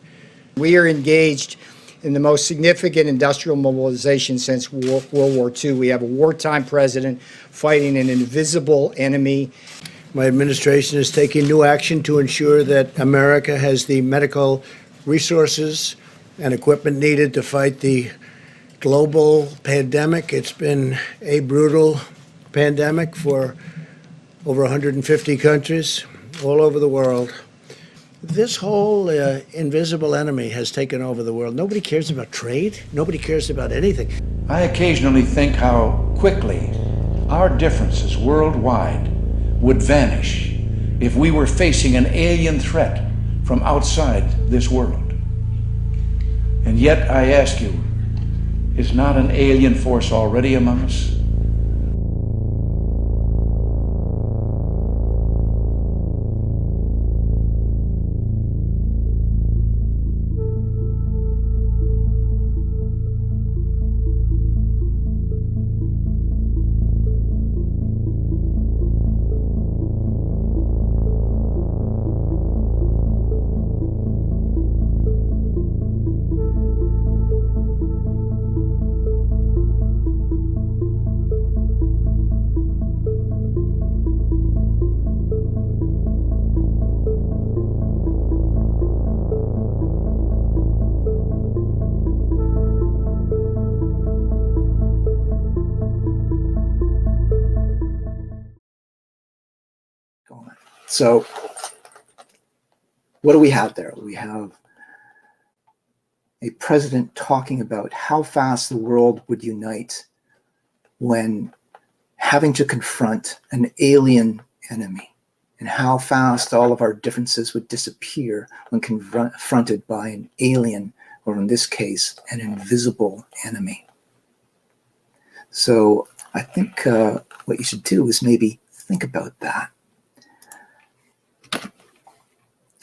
We are engaged in the most significant industrial mobilization since World War II. We have a wartime president fighting an invisible enemy. My administration is taking new action to ensure that America has the medical resources and equipment needed to fight the global pandemic. It's been a brutal pandemic for over 150 countries all over the world. This whole invisible enemy has taken over the world. Nobody cares about trade. Nobody cares about anything. I occasionally think how quickly our differences worldwide would vanish if we were facing an alien threat from outside this world. And yet, I ask you, is not an alien force already among us? So what do we have there? We have a president talking about how fast the world would unite when having to confront an alien enemy, and how fast all of our differences would disappear when confronted by an alien, or in this case, an invisible enemy. So I think what you should do is maybe think about that.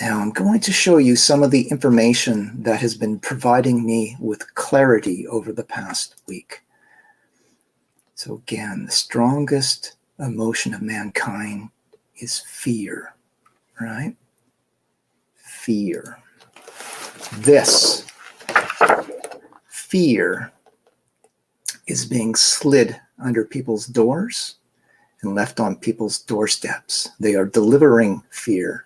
Now I'm going to show you some of the information that has been providing me with clarity over the past week. So again, the strongest emotion of mankind is fear, right? Fear. This fear is being slid under people's doors and left on people's doorsteps. They are delivering fear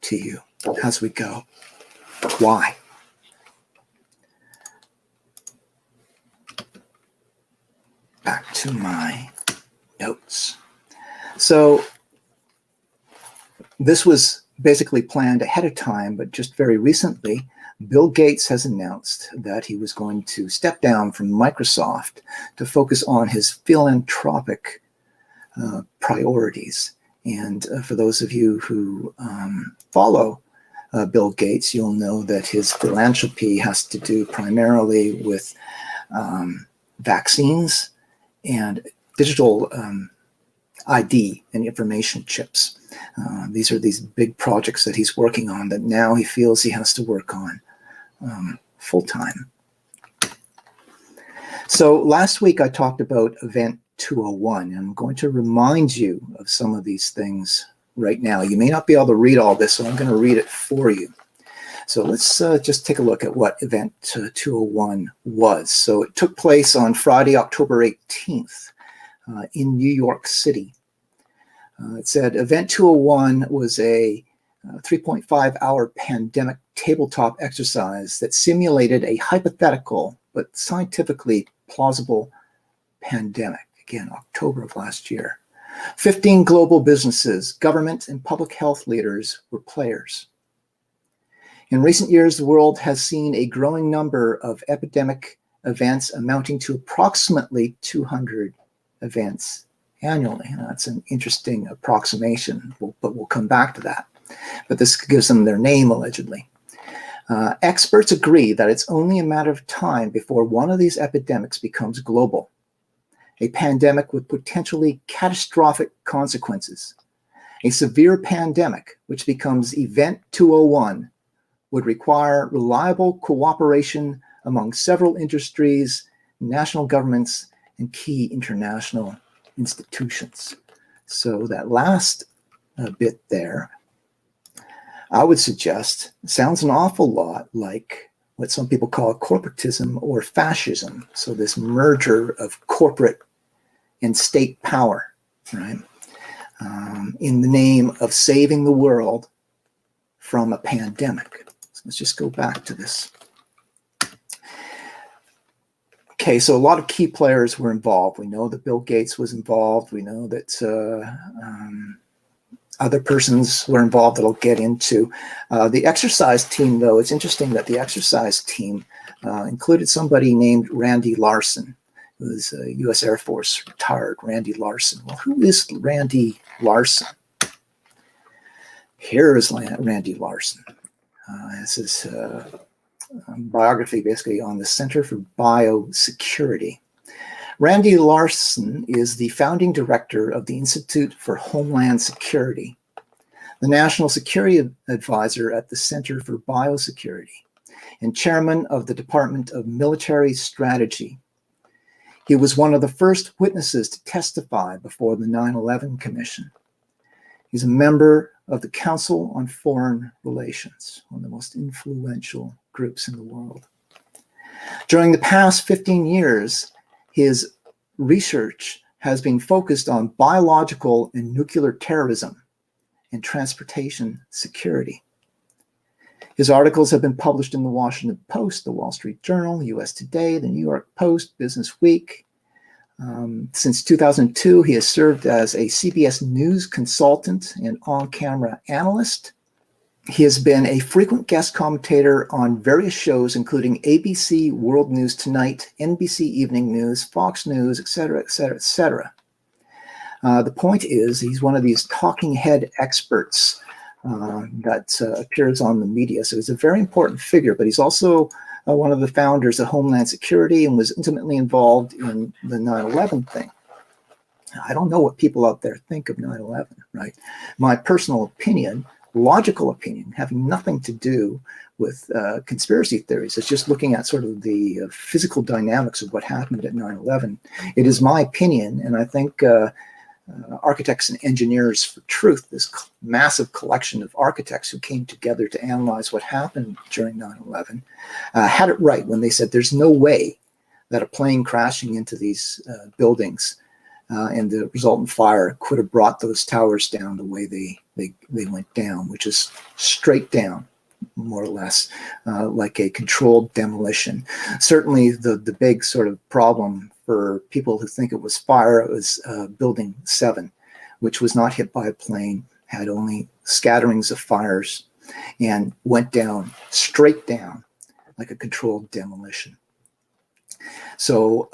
to you as we go. Why? Back to my notes. So this was basically planned ahead of time, but just very recently, Bill Gates has announced that he was going to step down from Microsoft to focus on his philanthropic priorities. And for those of you who follow Bill Gates, you'll know that his philanthropy has to do primarily with vaccines and digital ID and information chips. These are these big projects that he's working on that now he feels he has to work on full-time. So last week I talked about Event 201, and I'm going to remind you of some of these things right now. You may not be able to read all this, so I'm going to read it for you. So let's just take a look at what Event 201 was. So it took place on Friday, October 18th in New York City. It said Event 201 was a 3.5-hour pandemic tabletop exercise that simulated a hypothetical but scientifically plausible pandemic. Again, October of last year. 15 global businesses, government, and public health leaders were players. In recent years, the world has seen a growing number of epidemic events amounting to approximately 200 events annually. That's an interesting approximation, but we'll come back to that. But this gives them their name, allegedly. Experts agree that it's only a matter of time before one of these epidemics becomes global, a pandemic with potentially catastrophic consequences. A severe pandemic, which becomes Event 201, would require reliable cooperation among several industries, national governments, and key international institutions. So that last bit there, I would suggest, sounds an awful lot like what some people call corporatism or fascism. So this merger of corporate and state power, right? In the name of saving the world from a pandemic. So let's just go back to this. Okay, so a lot of key players were involved. We know that Bill Gates was involved. We know that other persons were involved that I'll get into. The exercise team, though, it's interesting that the exercise team included somebody named Randy Larson, who was a U.S. Air Force retired, Randy Larson. Well, who is Randy Larson? Here is Randy Larson. This is biography basically on the Center for Biosecurity. Randy Larson is the founding director of the Institute for Homeland Security, the National Security Advisor at the Center for Biosecurity, and chairman of the Department of Military Strategy. He was one of the first witnesses to testify before the 9/11 Commission. He's a member of the Council on Foreign Relations, one of the most influential groups in the world. During the past 15 years, his research has been focused on biological and nuclear terrorism and transportation security. His articles have been published in the Washington Post, the Wall Street Journal, US Today, the New York Post, Business Week. Since 2002, he has served as a CBS News consultant and on-camera analyst. He has been a frequent guest commentator on various shows, including ABC World News Tonight, NBC Evening News, Fox News, etc., etc., etc. The point is, he's one of these talking head experts that appears on the media. So he's a very important figure, but he's also one of the founders of Homeland Security and was intimately involved in the 9/11 thing. I don't know what people out there think of 9/11, right? My personal opinion, logical opinion, having nothing to do with conspiracy theories. It's just looking at sort of the physical dynamics of what happened at 9/11. It is my opinion, and I think Architects and Engineers for Truth, this massive collection of architects who came together to analyze what happened during 9/11, had it right when they said there's no way that a plane crashing into these buildings and the resultant fire could have brought those towers down the way they went down, which is straight down, more or less, like a controlled demolition. Certainly the big sort of problem for people who think it was fire, it was Building 7, which was not hit by a plane, had only scatterings of fires, and went down, straight down, like a controlled demolition. So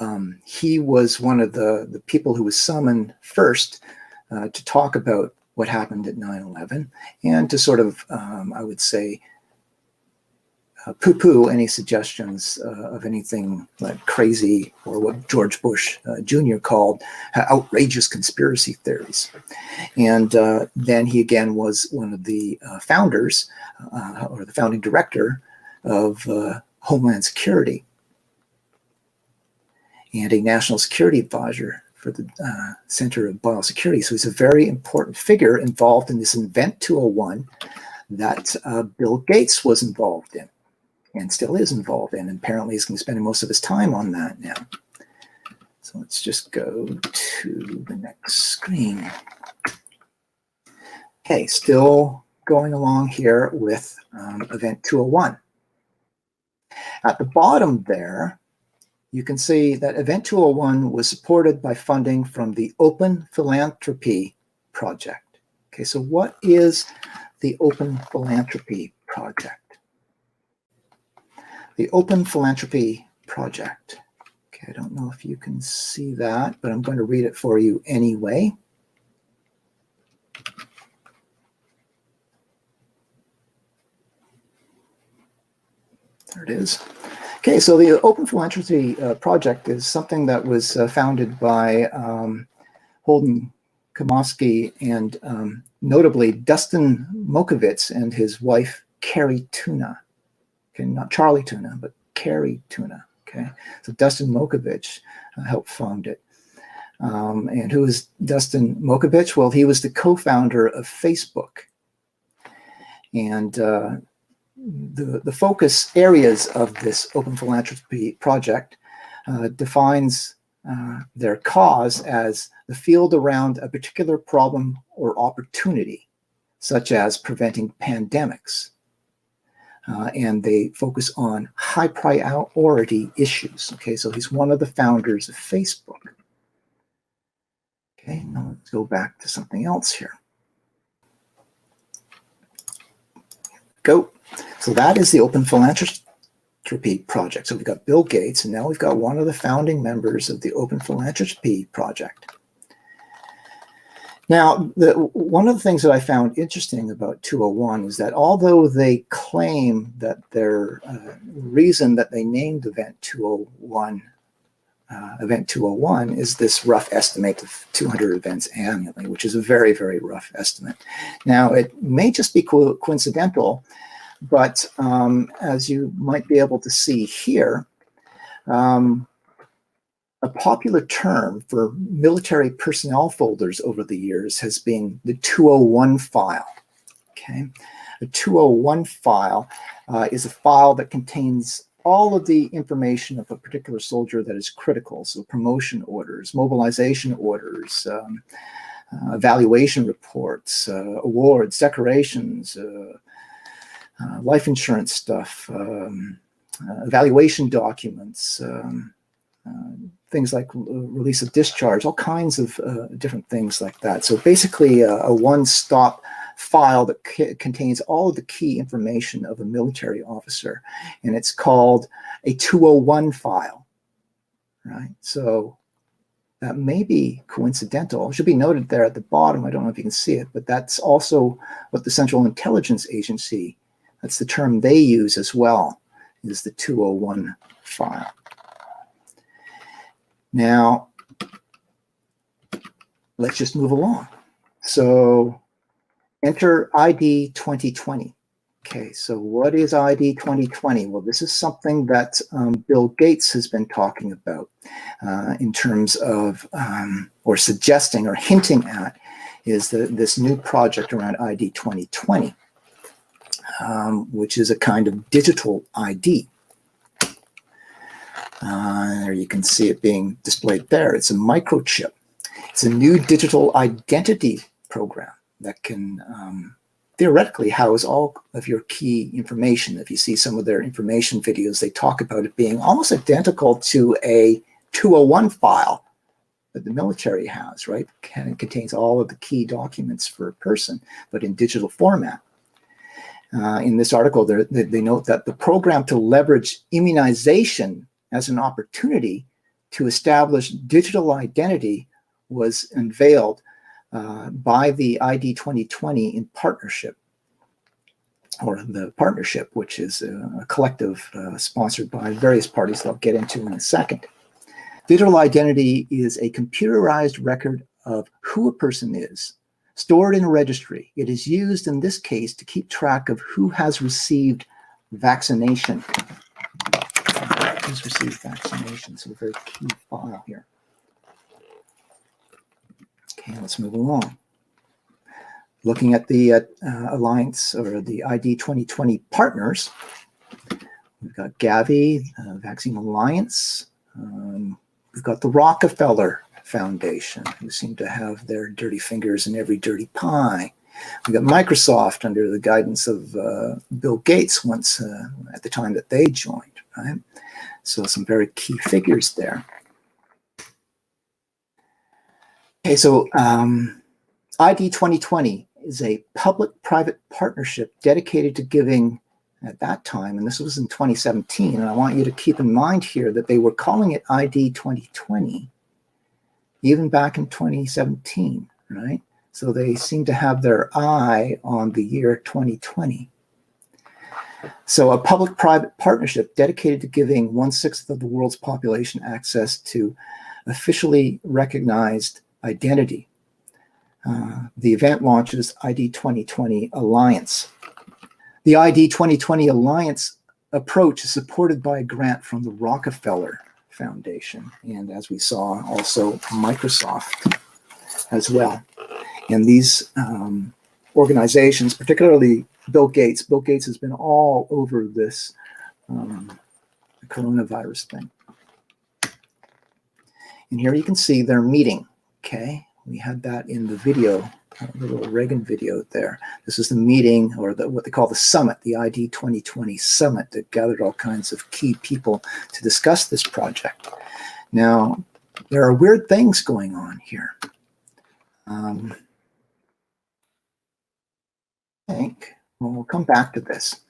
he was one of the people who was summoned first to talk about what happened at 9/11 and to sort of, I would say, poo-poo any suggestions of anything like crazy or what George Bush Jr. called outrageous conspiracy theories. And then he again was one of the founders or the founding director of Homeland Security and a national security advisor for the Center of Biosecurity. So he's a very important figure involved in this Event 201 that Bill Gates was involved in and still is involved in. And apparently he's going to be spending most of his time on that now. So let's just go to the next screen. Okay, still going along here with Event 201. At the bottom there, you can see that Event 201 was supported by funding from the Open Philanthropy Project. Okay, so what is the Open Philanthropy Project? The Open Philanthropy Project. Okay, I don't know if you can see that, but I'm going to read it for you anyway. There it is. Okay, so the Open Philanthropy Project is something that was founded by Holden Kamosky and notably Dustin Mokovitz and his wife, Carrie Tuna. Okay, not Charlie Tuna, but Carrie Tuna. Okay, so Dustin Mokovitz helped found it. And who is Dustin Mokovitz? Well, he was the co-founder of Facebook. And the focus areas of this Open Philanthropy Project defines their cause as the field around a particular problem or opportunity, such as preventing pandemics. And they focus on high priority issues. Okay, so he's one of the founders of Facebook. Okay, now let's go back to something else here. Go. So that is the Open Philanthropy Project. So we've got Bill Gates, and now we've got one of the founding members of the Open Philanthropy Project. Now, one of the things that I found interesting about 201 is that although they claim that their reason that they named Event 201 is this rough estimate of 200 events annually, which is a very, very rough estimate. Now, it may just be coincidental, but as you might be able to see here, a popular term for military personnel folders over the years has been the 201 file. Okay, the 201 file is a file that contains all of the information of a particular soldier that is critical. So promotion orders, mobilization orders, evaluation reports, awards, decorations, life insurance stuff, evaluation documents, things like release of discharge, all kinds of different things like that. So basically a one-stop file that contains all of the key information of a military officer, and it's called a 201 file, right? So that may be coincidental. It should be noted there at the bottom. I don't know if you can see it, but that's also what the Central Intelligence Agency, that's the term they use as well, is the 201 file. Now, let's just move along. So enter ID 2020. Okay, so what is ID 2020? Well, this is something that Bill Gates has been talking about in terms of, or suggesting or hinting at, is this new project around ID 2020, which is a kind of digital ID. There you can see it being displayed there. It's a microchip. It's a new digital identity program that can theoretically house all of your key information. If you see some of their information videos, they talk about it being almost identical to a 201 file that the military has, right? It contains all of the key documents for a person, but in digital format. In this article, they note that the program to leverage immunization as an opportunity to establish digital identity was unveiled by the ID 2020 in partnership, or the partnership, which is a collective sponsored by various parties that I'll get into in a second. Digital identity is a computerized record of who a person is, stored in a registry. It is used in this case to keep track of who has received vaccination. Who's received vaccination, so a very key file here. Okay, let's move along. Looking at the Alliance, or the ID 2020 partners, we've got Gavi, Vaccine Alliance. We've got the Rockefeller Foundation, who seem to have their dirty fingers in every dirty pie. We've got Microsoft under the guidance of Bill Gates once at the time that they joined, right? So some very key figures there. Okay, so ID 2020 is a public-private partnership dedicated to giving at that time, and this was in 2017, and I want you to keep in mind here that they were calling it ID 2020 even back in 2017, right? So they seem to have their eye on the year 2020. So a public-private partnership dedicated to giving 1/6 of the world's population access to officially recognized identity. The event launches ID 2020 Alliance. The ID 2020 Alliance approach is supported by a grant from the Rockefeller Foundation, and as we saw, also Microsoft as well. And these organizations, particularly Bill Gates has been all over this coronavirus thing. And here you can see their meeting, okay? We had that in the video, the little Reagan video there. This is the meeting, or what they call the summit, the ID 2020 summit, that gathered all kinds of key people to discuss this project. Now, there are weird things going on here. I think we'll come back to this.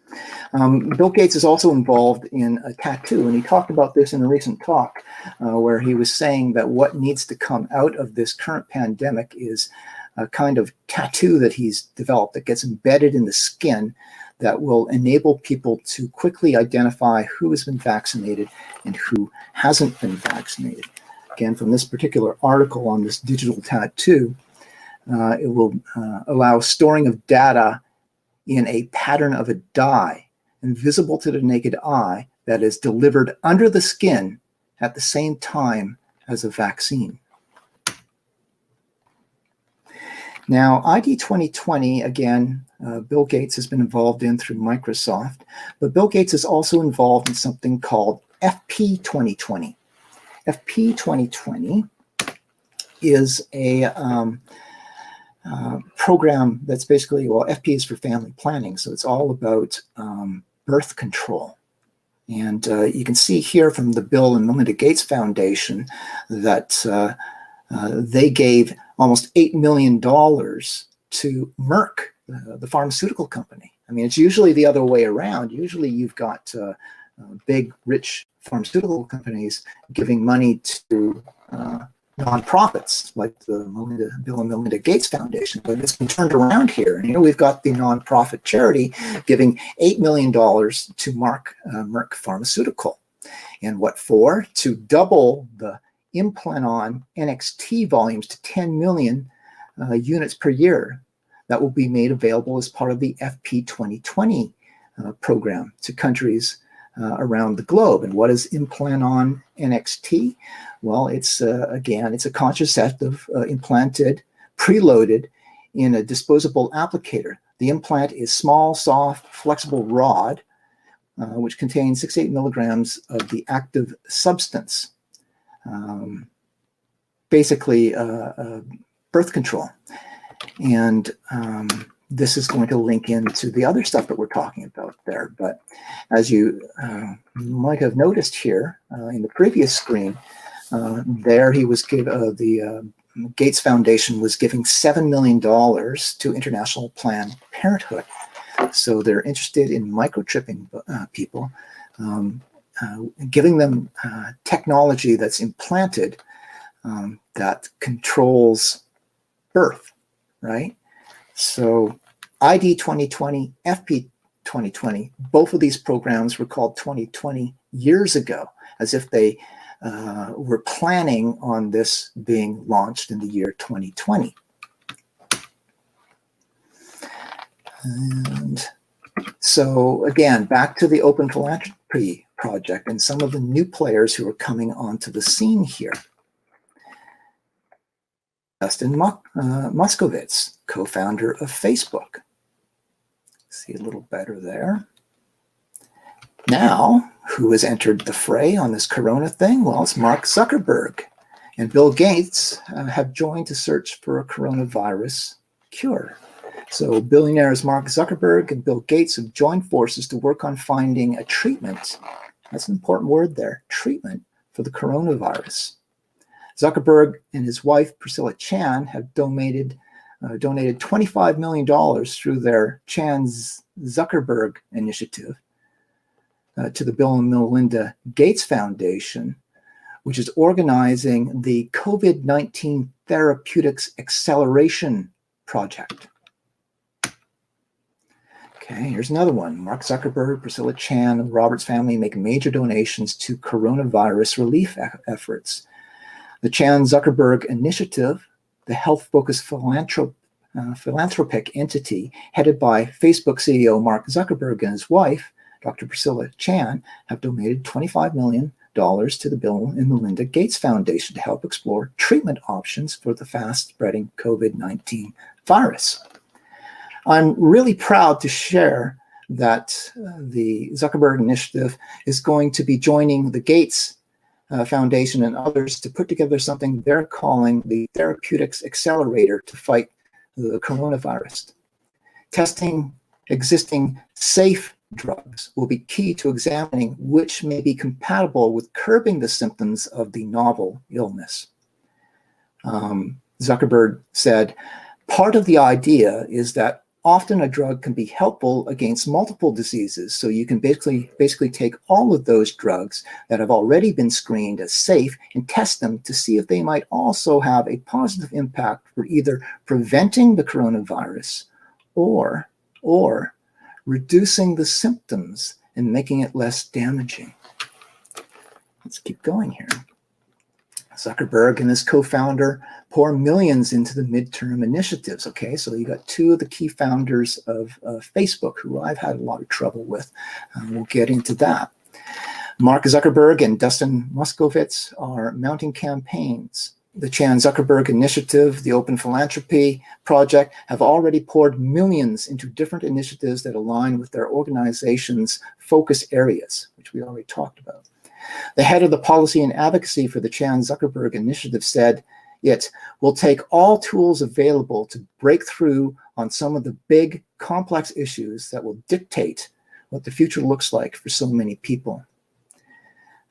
Bill Gates is also involved in a tattoo, and he talked about this in a recent talk where he was saying that what needs to come out of this current pandemic is a kind of tattoo that he's developed that gets embedded in the skin that will enable people to quickly identify who has been vaccinated and who hasn't been vaccinated. Again, from this particular article on this digital tattoo, it will allow storing of data in a pattern of a dye, invisible to the naked eye, that is delivered under the skin at the same time as a vaccine. Now, ID 2020, again, Bill Gates has been involved in through Microsoft, but Bill Gates is also involved in something called FP 2020. FP 2020 is a program that's basically, well, FP is for family planning, so it's all about birth control. And you can see here from the Bill and Melinda Gates Foundation that they gave almost $8 million to Merck, the pharmaceutical company. I mean, it's usually the other way around. Usually you've got big, rich pharmaceutical companies giving money to nonprofits like the Bill and Melinda Gates Foundation, but it's been turned around here. And here we've got the nonprofit charity giving $8 million to Merck Pharmaceutical. And what for? To double the Implanon NXT volumes to 10 million units per year that will be made available as part of the FP 2020 program to countries around the globe. And what is Implanon NXT? Well, it's again, it's a contraceptive implanted, preloaded in a disposable applicator. The implant is small, soft, flexible rod, which contains 6 to 8 milligrams of the active substance. Basically, birth control. And this is going to link into the other stuff that we're talking about there. But as you might have noticed here in the previous screen, there he was the Gates Foundation was giving $7 million to International Planned Parenthood. So they're interested in microchipping people, giving them technology that's implanted that controls birth, right? So ID 2020, FP 2020, both of these programs were called 2020 years ago, as if they were planning on this being launched in the year 2020. And so again, back to the Open Philanthropy Project and some of the new players who are coming onto the scene here. Dustin Moskovitz, co-founder of Facebook. See a little better there. Now, who has entered the fray on this corona thing? Well, it's Mark Zuckerberg. And Bill Gates have joined to search for a coronavirus cure. So billionaires Mark Zuckerberg and Bill Gates have joined forces to work on finding a treatment. That's an important word there, treatment for the coronavirus. Zuckerberg and his wife, Priscilla Chan, have donated $25 million through their Chan's Zuckerberg initiative to the Bill and Melinda Gates Foundation, which is organizing the COVID-19 Therapeutics Acceleration Project. Okay, here's another one. Mark Zuckerberg, Priscilla Chan, and the Roberts family make major donations to coronavirus relief efforts. The Chan-Zuckerberg Initiative, the health-focused philanthropic entity headed by Facebook CEO Mark Zuckerberg and his wife, Dr. Priscilla Chan, have donated $25 million to the Bill and Melinda Gates Foundation to help explore treatment options for the fast-spreading COVID-19 virus. I'm really proud to share that the Zuckerberg Initiative is going to be joining the Gates Foundation and others to put together something they're calling the Therapeutics Accelerator to fight the coronavirus. Testing existing safe drugs will be key to examining which may be compatible with curbing the symptoms of the novel illness. Zuckerberg said, part of the idea is that often a drug can be helpful against multiple diseases. So you can basically take all of those drugs that have already been screened as safe and test them to see if they might also have a positive impact for either preventing the coronavirus or reducing the symptoms and making it less damaging. Let's keep going here. Zuckerberg and his co-founder pour millions into the midterm initiatives. Okay, so you got two of the key founders of Facebook who I've had a lot of trouble with. We'll get into that. Mark Zuckerberg and Dustin Moskovitz are mounting campaigns. The Chan-Zuckerberg Initiative, the Open Philanthropy Project have already poured millions into different initiatives that align with their organization's focus areas, which we already talked about. The head of the policy and advocacy for the Chan-Zuckerberg Initiative said, it will take all tools available to break through on some of the big, complex issues that will dictate what the future looks like for so many people.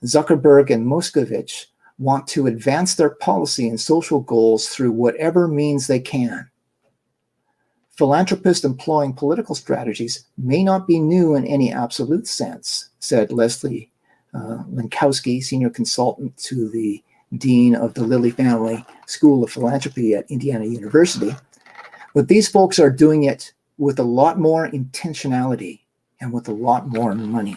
Zuckerberg and Moskovitz want to advance their policy and social goals through whatever means they can. Philanthropists employing political strategies may not be new in any absolute sense, said Leslie Lankowski, senior consultant to the dean of the Lilly Family School of Philanthropy at Indiana University. But these folks are doing it with a lot more intentionality and with a lot more money.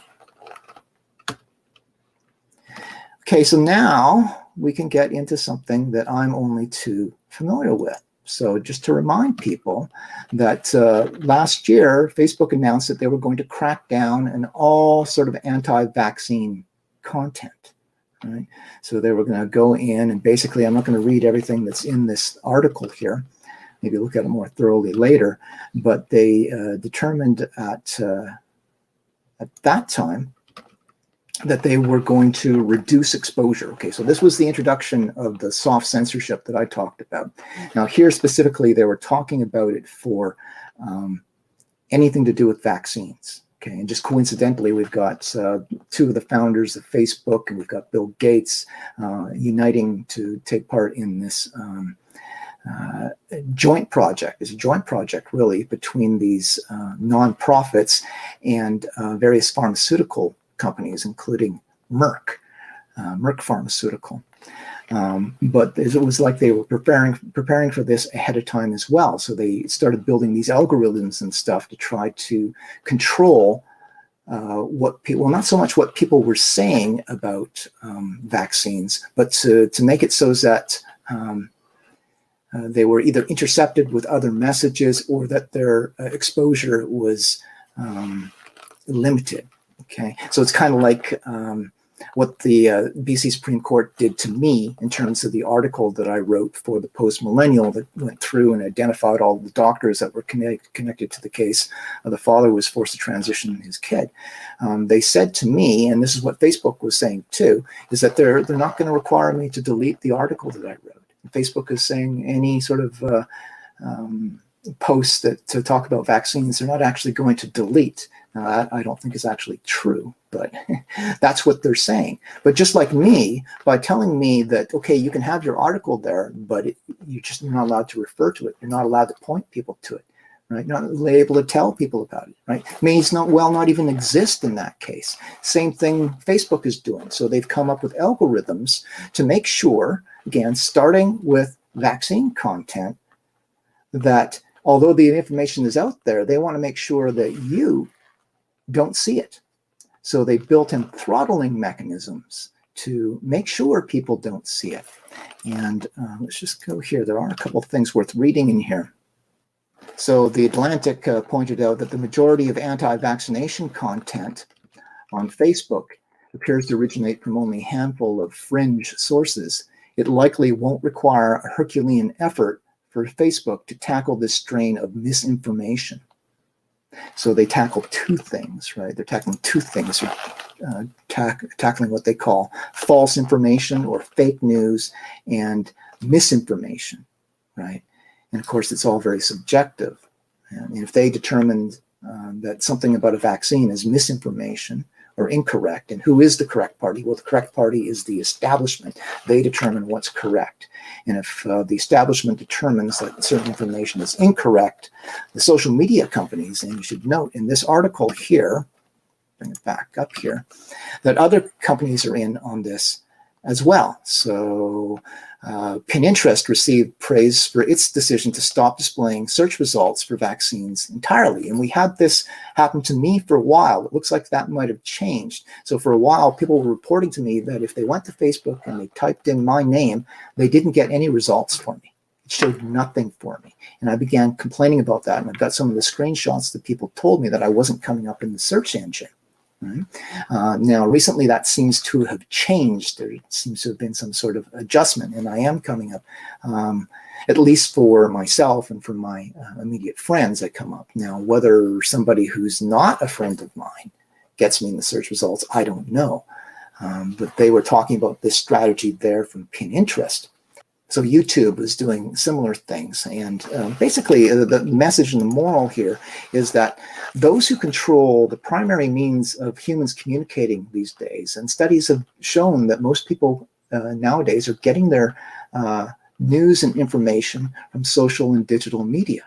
Okay, so now we can get into something that I'm only too familiar with. So just to remind people that last year, Facebook announced that they were going to crack down on all sort of anti-vaccine content, right? So they were going to go in and basically, I'm not going to read everything that's in this article here, maybe look at it more thoroughly later, but they determined at that time that they were going to reduce exposure. Okay, so this was the introduction of the soft censorship that I talked about. Now here specifically, they were talking about it for anything to do with vaccines. Okay, and just coincidentally, we've got two of the founders of Facebook, and we've got Bill Gates uniting to take part in this joint project. It's a joint project, really, between these nonprofits and various pharmaceutical companies, including Merck Pharmaceutical. But it was like they were preparing for this ahead of time as well. So they started building these algorithms and stuff to try to control what people, well, not so much what people were saying about vaccines, but to make it so that they were either intercepted with other messages or that their exposure was limited. Okay, so it's kind of like what the BC Supreme Court did to me in terms of the article that I wrote for the Post Millennial that went through and identified all the doctors that were connected to the case. The father was forced to transition his kid. They said to me, and this is what Facebook was saying too, is that they're not going to require me to delete the article that I wrote. Facebook is saying any sort of posts that to talk about vaccines, they're not actually going to delete. Now, that I don't think is actually true, but that's what they're saying. But just like me, by telling me that, okay, you can have your article there, but you're not allowed to refer to it. You're not allowed to point people to it, right? You're not able to tell people about it, right? May not even exist in that case. Same thing Facebook is doing. So they've come up with algorithms to make sure, again, starting with vaccine content, that although the information is out there, they want to make sure that you don't see it. So they built in throttling mechanisms to make sure people don't see it. And let's just go here. There are a couple of things worth reading in here. So the Atlantic pointed out that the majority of anti-vaccination content on Facebook appears to originate from only a handful of fringe sources. It likely won't require a Herculean effort for Facebook to tackle this strain of misinformation. So they tackle two things, right? They're tackling two things, tackling what they call false information or fake news and misinformation, right? And of course, it's all very subjective. And if they determined that something about a vaccine is misinformation or incorrect, and who is the correct party? Well, the correct party is the establishment. They determine what's correct. And if the establishment determines that certain information is incorrect, the social media companies, and you should note in this article here, bring it back up here, that other companies are in on this as well. So Pinterest received praise for its decision to stop displaying search results for vaccines entirely. And we had this happen to me for a while. It looks like that might have changed. So for a while, people were reporting to me that if they went to Facebook and they typed in my name, they didn't get any results for me. It showed nothing for me. And I began complaining about that. And I've got some of the screenshots that people told me that I wasn't coming up in the search engine. Right? Now, recently that seems to have changed. There seems to have been some sort of adjustment, and I am coming up, at least for myself and for my immediate friends, I come up. Now, whether somebody who's not a friend of mine gets me in the search results, I don't know. But they were talking about this strategy there from Pinterest. So YouTube is doing similar things. And basically, the message and the moral here is that those who control the primary means of humans communicating these days, and studies have shown that most people nowadays are getting their news and information from social and digital media.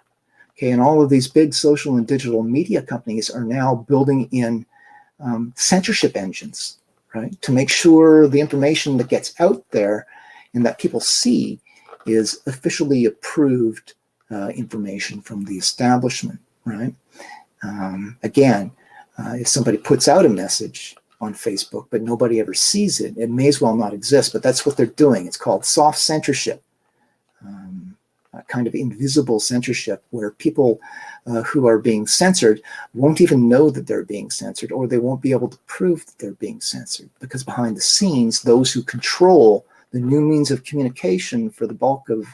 Okay, and all of these big social and digital media companies are now building in censorship engines, right, to make sure the information that gets out there and that people see is officially approved information from the establishment, right? Again, if somebody puts out a message on Facebook, but nobody ever sees it, it may as well not exist, but that's what they're doing. It's called soft censorship, a kind of invisible censorship where people who are being censored won't even know that they're being censored, or they won't be able to prove that they're being censored, because behind the scenes, those who control the new means of communication for the bulk of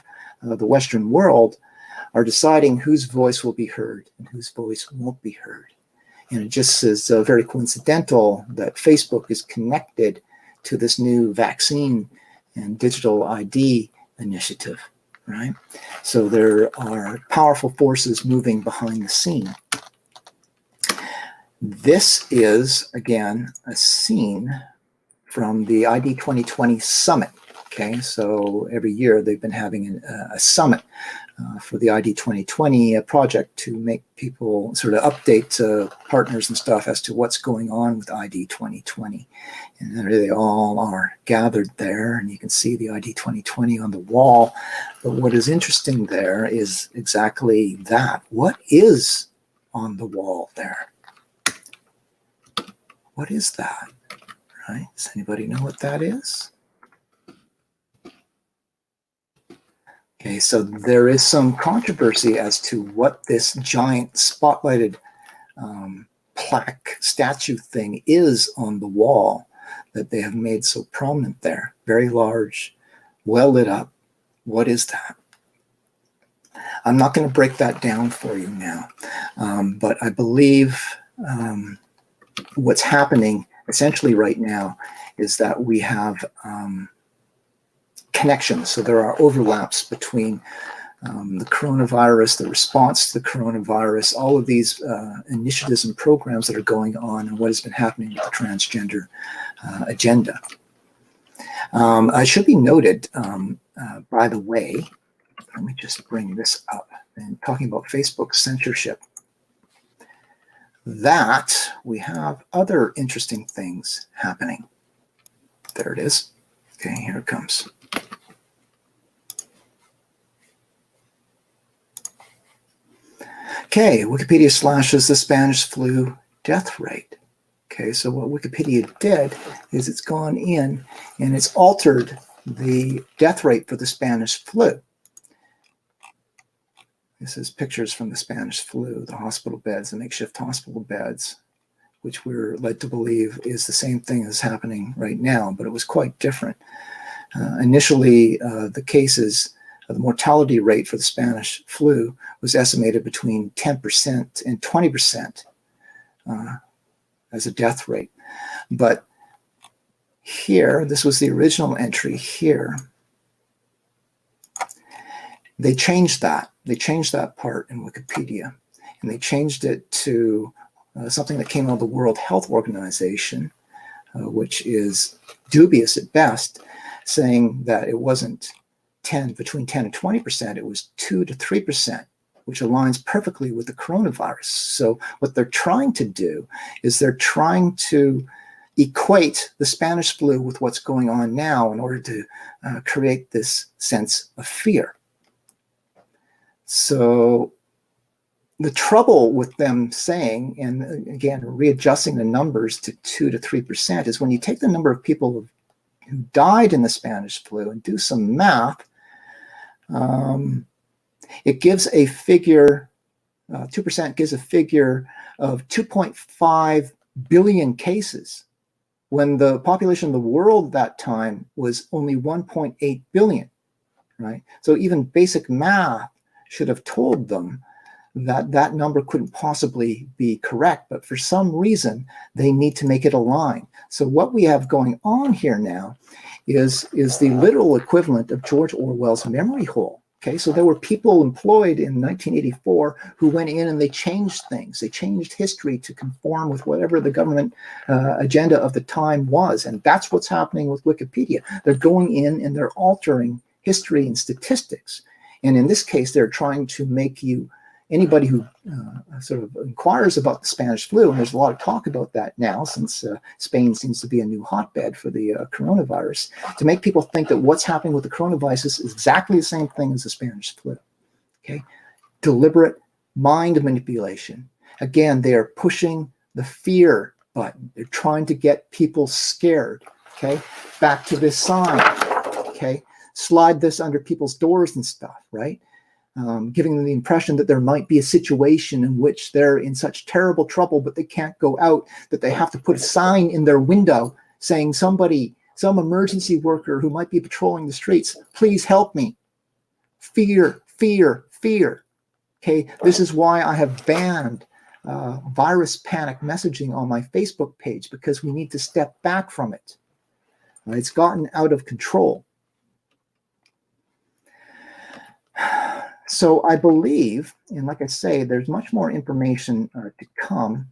the Western world are deciding whose voice will be heard and whose voice won't be heard. And it just is very coincidental that Facebook is connected to this new vaccine and digital ID initiative, right? So there are powerful forces moving behind the scene. This is, again, a scene from the ID 2020 summit. Okay, so every year they've been having a summit for the ID 2020 project to make people sort of update partners and stuff as to what's going on with ID 2020. And they all are gathered there, and you can see the ID 2020 on the wall. But what is interesting there is exactly that. What is on the wall there? What is that? Right? Does anybody know what that is? Okay, so there is some controversy as to what this giant spotlighted plaque statue thing is on the wall that they have made so prominent there. Very large, well lit up. What is that? I'm not going to break that down for you now, but I believe what's happening essentially right now is that we have connections. So there are overlaps between the coronavirus, the response to the coronavirus, all of these initiatives and programs that are going on, and what has been happening with the transgender agenda. I should be noted, by the way, let me just bring this up, and talking about Facebook censorship, that we have other interesting things happening. There it is. Okay, here it comes. Okay, Wikipedia slashes the Spanish flu death rate. Okay, so what Wikipedia did is it's gone in and it's altered the death rate for the Spanish flu. This is pictures from the Spanish flu, the hospital beds, the makeshift hospital beds, which we're led to believe is the same thing as happening right now, but it was quite different. Initially, the cases, the mortality rate for the Spanish flu was estimated between 10% and 20% as a death rate. But here, this was the original entry here. They changed that. They changed that part in Wikipedia, and they changed it to something that came out of the World Health Organization, which is dubious at best, saying that it wasn't between 10 and 20%, it was 2 to 3%, which aligns perfectly with the coronavirus. So what they're trying to do is they're trying to equate the Spanish flu with what's going on now in order to create this sense of fear. So the trouble with them saying, and again, readjusting the numbers to 2 to 3%, is when you take the number of people who died in the Spanish flu and do some math, it gives a figure, 2% gives a figure of 2.5 billion cases, when the population of the world at that time was only 1.8 billion, right? So even basic math should have told them that that number couldn't possibly be correct, but for some reason, they need to make it align. So what we have going on here now is the literal equivalent of George Orwell's memory hole. Okay, so there were people employed in 1984 who went in and they changed things. They changed history to conform with whatever the government agenda of the time was. And that's what's happening with Wikipedia. They're going in and they're altering history and statistics. And in this case, they're trying to make you, anybody who sort of inquires about the Spanish flu, and there's a lot of talk about that now since Spain seems to be a new hotbed for the coronavirus, to make people think that what's happening with the coronavirus is exactly the same thing as the Spanish flu. Okay, deliberate mind manipulation. Again, they are pushing the fear button. They're trying to get people scared. Okay, back to this sign. Okay, slide this under people's doors and stuff, right? Giving them the impression that there might be a situation in which they're in such terrible trouble, but they can't go out, that they have to put a sign in their window saying somebody, some emergency worker who might be patrolling the streets, please help me. Fear, fear, fear. Okay, this is why I have banned virus panic messaging on my Facebook page, because we need to step back from it. It's gotten out of control. So I believe, and like I say, there's much more information to come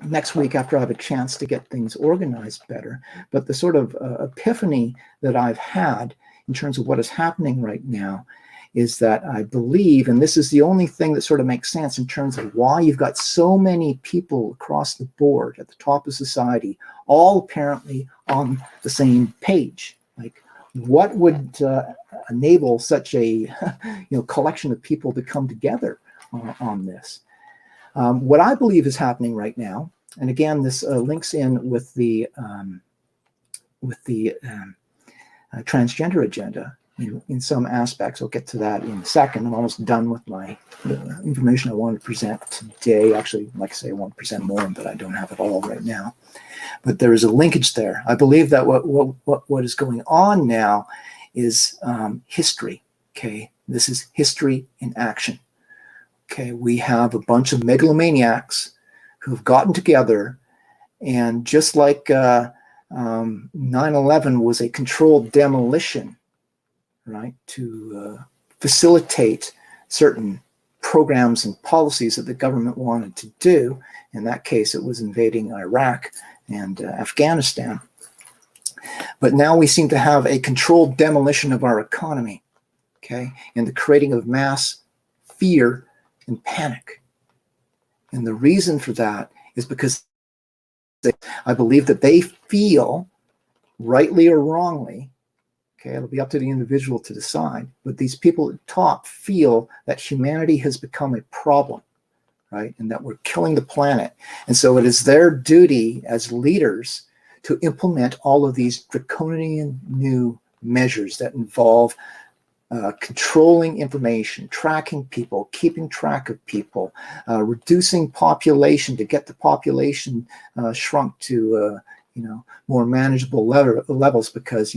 next week after I have a chance to get things organized better. But the sort of epiphany that I've had in terms of what is happening right now is that I believe, and this is the only thing that sort of makes sense in terms of why you've got so many people across the board at the top of society, all apparently on the same page. Like, what would enable such a collection of people to come together on this? What I believe is happening right now, and again, this links in with the transgender agenda in some aspects. I'll get to that in a second. I'm almost done with my information I wanted to present today. Actually, like I say, I want to present more, but I don't have it all right now. But there is a linkage there. I believe that what is going on now is history. Okay, this is history in action. Okay, we have a bunch of megalomaniacs who've gotten together, and just like 9/11 was a controlled demolition, right, to facilitate certain programs and policies that the government wanted to do. In that case, it was invading Iraq and Afghanistan. But now we seem to have a controlled demolition of our economy, okay, and the creating of mass fear and panic. And the reason for that is because I believe that they feel, rightly or wrongly, Okay, it'll be up to the individual to decide. But these people at the top feel that humanity has become a problem, right? And that we're killing the planet. And so it is their duty as leaders to implement all of these draconian new measures that involve controlling information, tracking people, keeping track of people, reducing population to get the population shrunk to more manageable levels, because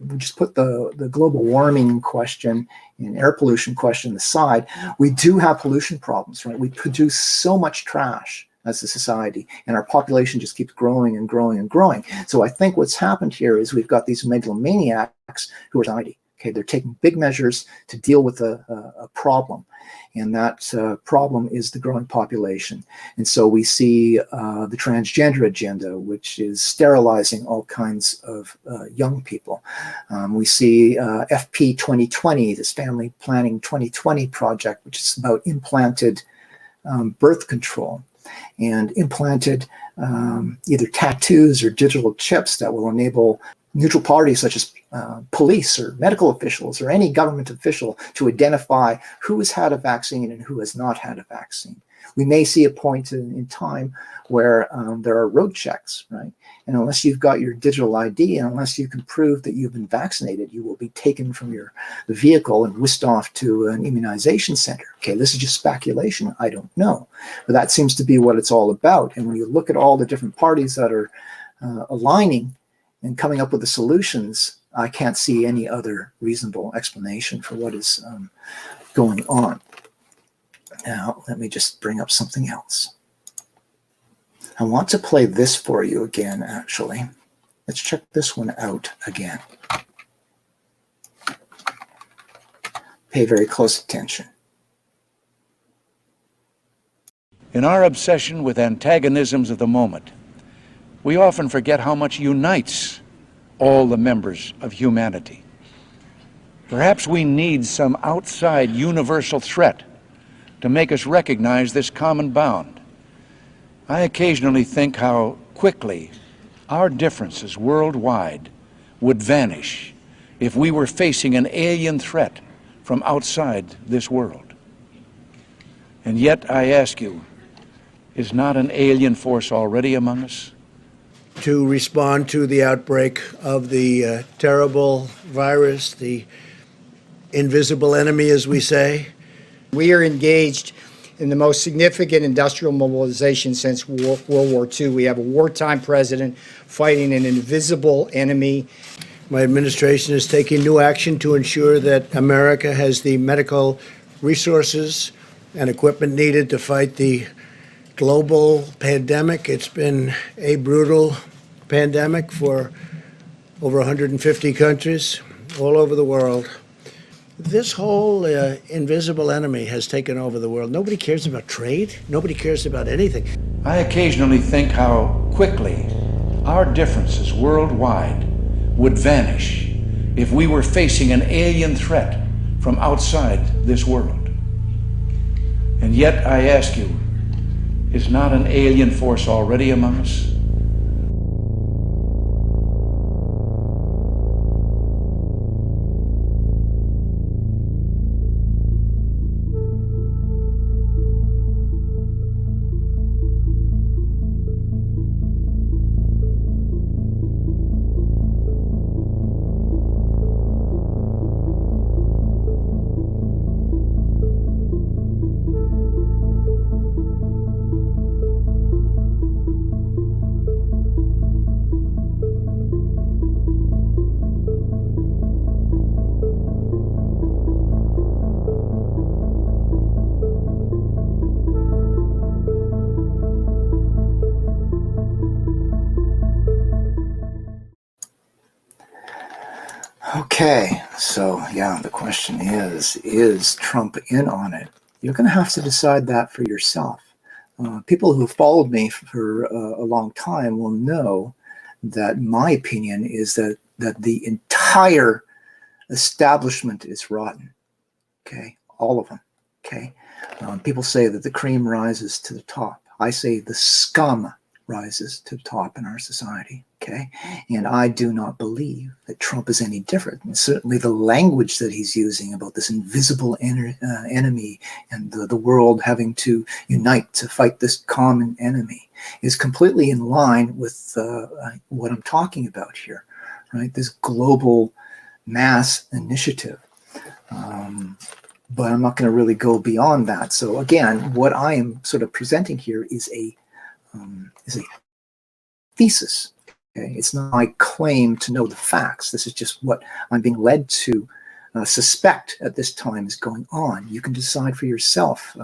we just put the global warming question and air pollution question aside. We do have pollution problems, right? We produce so much trash as a society, and our population just keeps growing and growing and growing. So I think what's happened here is we've got these megalomaniacs who are society. Okay, they're taking big measures to deal with a problem, and that problem is the growing population. And so we see the transgender agenda, which is sterilizing all kinds of young people. We see FP 2020, this Family Planning 2020 project, which is about implanted birth control and implanted either tattoos or digital chips that will enable neutral parties such as police or medical officials or any government official to identify who has had a vaccine and who has not had a vaccine. We may see a point in time where there are road checks, right? And unless you've got your digital ID and unless you can prove that you've been vaccinated, you will be taken from the vehicle and whisked off to an immunization center. Okay, this is just speculation. I don't know. But that seems to be what it's all about. And when you look at all the different parties that are aligning and coming up with the solutions, I can't see any other reasonable explanation for what is going on. Now, let me just bring up something else. I want to play this for you again, actually. Let's check this one out again. Pay very close attention. In our obsession with antagonisms of the moment, we often forget how much unites all the members of humanity. Perhaps we need some outside universal threat to make us recognize this common bound. I occasionally think how quickly our differences worldwide would vanish if we were facing an alien threat from outside this world. And yet, I ask you, is not an alien force already among us? To respond to the outbreak of the terrible virus, the invisible enemy, as we say. We are engaged in the most significant industrial mobilization since World War II. We have a wartime president fighting an invisible enemy. My administration is taking new action to ensure that America has the medical resources and equipment needed to fight the global pandemic. It's been a brutal pandemic for over 150 countries all over the world. This whole invisible enemy has taken over the world. Nobody cares about trade. Nobody cares about anything. I occasionally think how quickly our differences worldwide would vanish if we were facing an alien threat from outside this world. And yet, I ask you, is not an alien force already among us? Okay, so yeah, the question is Trump in on it? You're going to have to decide that for yourself. People who have followed me for a long time will know that my opinion is that the entire establishment is rotten. Okay, all of them. Okay, people say that the cream rises to the top. I say the scum rises to the top in our society, okay? And I do not believe that Trump is any different. And certainly the language that he's using about this invisible enemy and the world having to unite to fight this common enemy is completely in line with what I'm talking about here, right? This global mass initiative. But I'm not going to really go beyond that. So again, what I am sort of presenting here is a thesis. Okay? It's not my claim to know the facts. This is just what I'm being led to suspect at this time is going on. You can decide for yourself,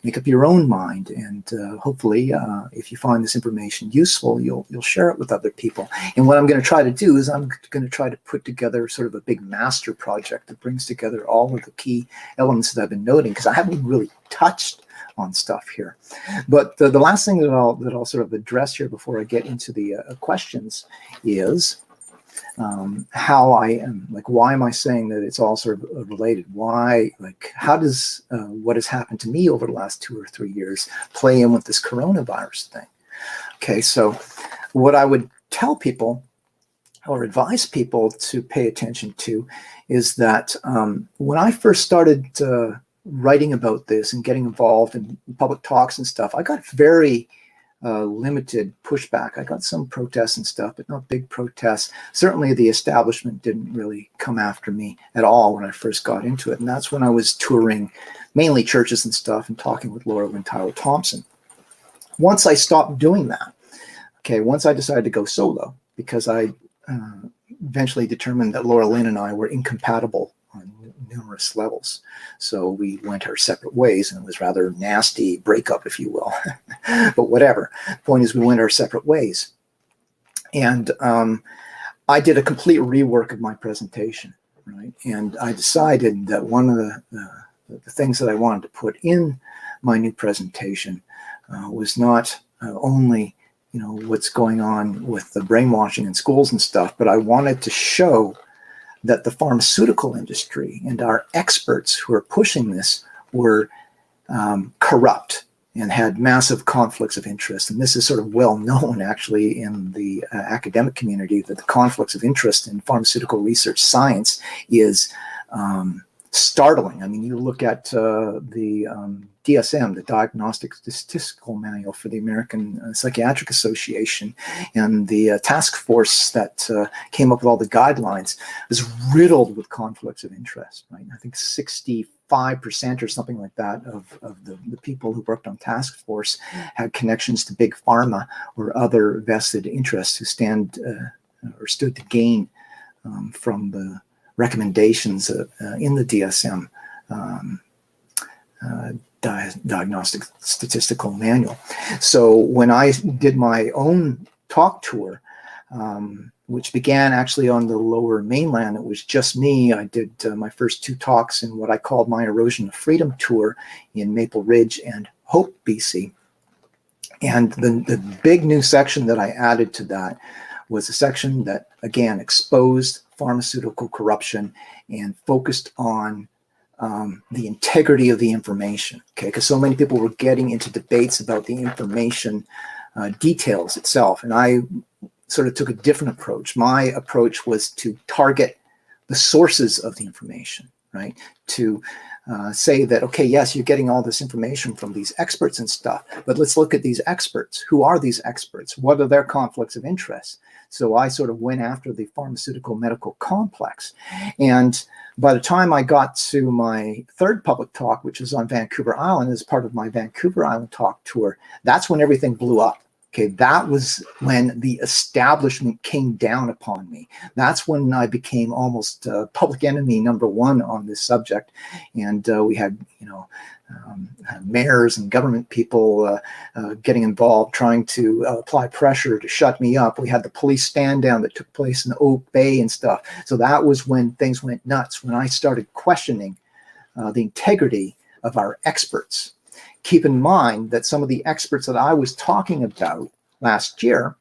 make up your own mind, and hopefully, if you find this information useful, you'll share it with other people. And what I'm going to try to do is I'm going to try to put together sort of a big master project that brings together all of the key elements that I've been noting, because I haven't even really touched on stuff here. But the last thing that I'll sort of address here before I get into the questions is how I am, like, why am I saying that it's all sort of related? Why, like, how does what has happened to me over the last 2 or 3 years play in with this coronavirus thing? Okay, so what I would tell people or advise people to pay attention to is that when I first started writing about this and getting involved in public talks and stuff, I got very limited pushback. I got some protests and stuff, but not big protests. Certainly the establishment didn't really come after me at all when I first got into it. And that's when I was touring mainly churches and stuff and talking with Laura Lynn Tyler Thompson. Once I stopped doing that, okay, once I decided to go solo, because I eventually determined that Laura Lynn and I were incompatible on numerous levels. So we went our separate ways, and it was rather nasty breakup, if you will. But whatever. The point is, we went our separate ways. And I did a complete rework of my presentation, right? And I decided that one of the things that I wanted to put in my new presentation was not only, you know, what's going on with the brainwashing in schools and stuff, but I wanted to show that the pharmaceutical industry and our experts who are pushing this were corrupt and had massive conflicts of interest. And this is sort of well known, actually, in the academic community, that the conflicts of interest in pharmaceutical research science is startling. I mean, you look at the DSM, the Diagnostic Statistical Manual for the American Psychiatric Association, and the task force that came up with all the guidelines is riddled with conflicts of interest, right? I think 65% or something like that of the people who worked on task force had connections to big pharma or other vested interests who stand or stood to gain from the recommendations in the DSM Diagnostic Statistical Manual. So when I did my own talk tour, which began actually on the lower mainland, it was just me. I did my first 2 talks in what I called my Erosion of Freedom tour in Maple Ridge and Hope, BC. And the big new section that I added to that was a section that, again, exposed pharmaceutical corruption and focused on the integrity of the information, okay? Because so many people were getting into debates about the information details itself, and I sort of took a different approach. My approach was to target the sources of the information, right? To say that, okay, yes, you're getting all this information from these experts and stuff, but let's look at these experts. Who are these experts? What are their conflicts of interest? So I sort of went after the pharmaceutical medical complex. And by the time I got to my 3rd public talk, which is on Vancouver Island as part of my Vancouver Island talk tour, that's when everything blew up. Okay, that was when the establishment came down upon me. That's when I became almost public enemy #1 on this subject. And we had, you know, mayors and government people getting involved, trying to apply pressure to shut me up. We had the police stand down that took place in Oak Bay and stuff. So that was when things went nuts, when I started questioning the integrity of our experts. Keep in mind that some of the experts that I was talking about last year,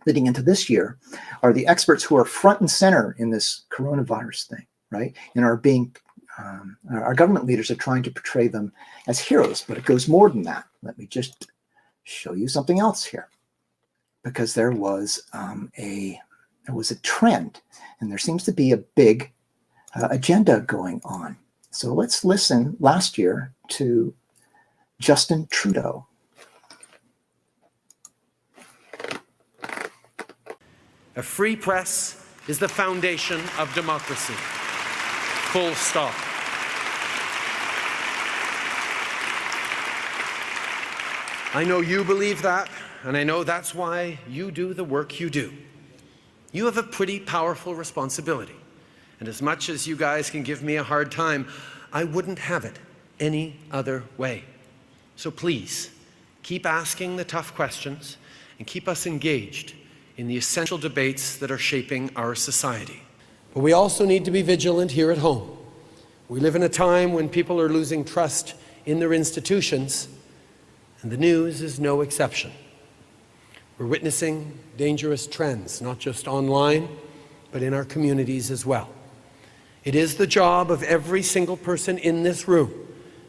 leading into this year, are the experts who are front and center in this coronavirus thing, right? And are being, our government leaders are trying to portray them as heroes, but it goes more than that. Let me just show you something else here. because there was a trend, and there seems to be a big agenda going on. So let's listen last year to Justin Trudeau. A free press is the foundation of democracy. Full stop. I know you believe that, and I know that's why you do the work you do. You have a pretty powerful responsibility, and as much as you guys can give me a hard time, I wouldn't have it any other way. So please, keep asking the tough questions and keep us engaged in the essential debates that are shaping our society. But we also need to be vigilant here at home. We live in a time when people are losing trust in their institutions, and the news is no exception. We're witnessing dangerous trends, not just online, but in our communities as well. It is the job of every single person in this room,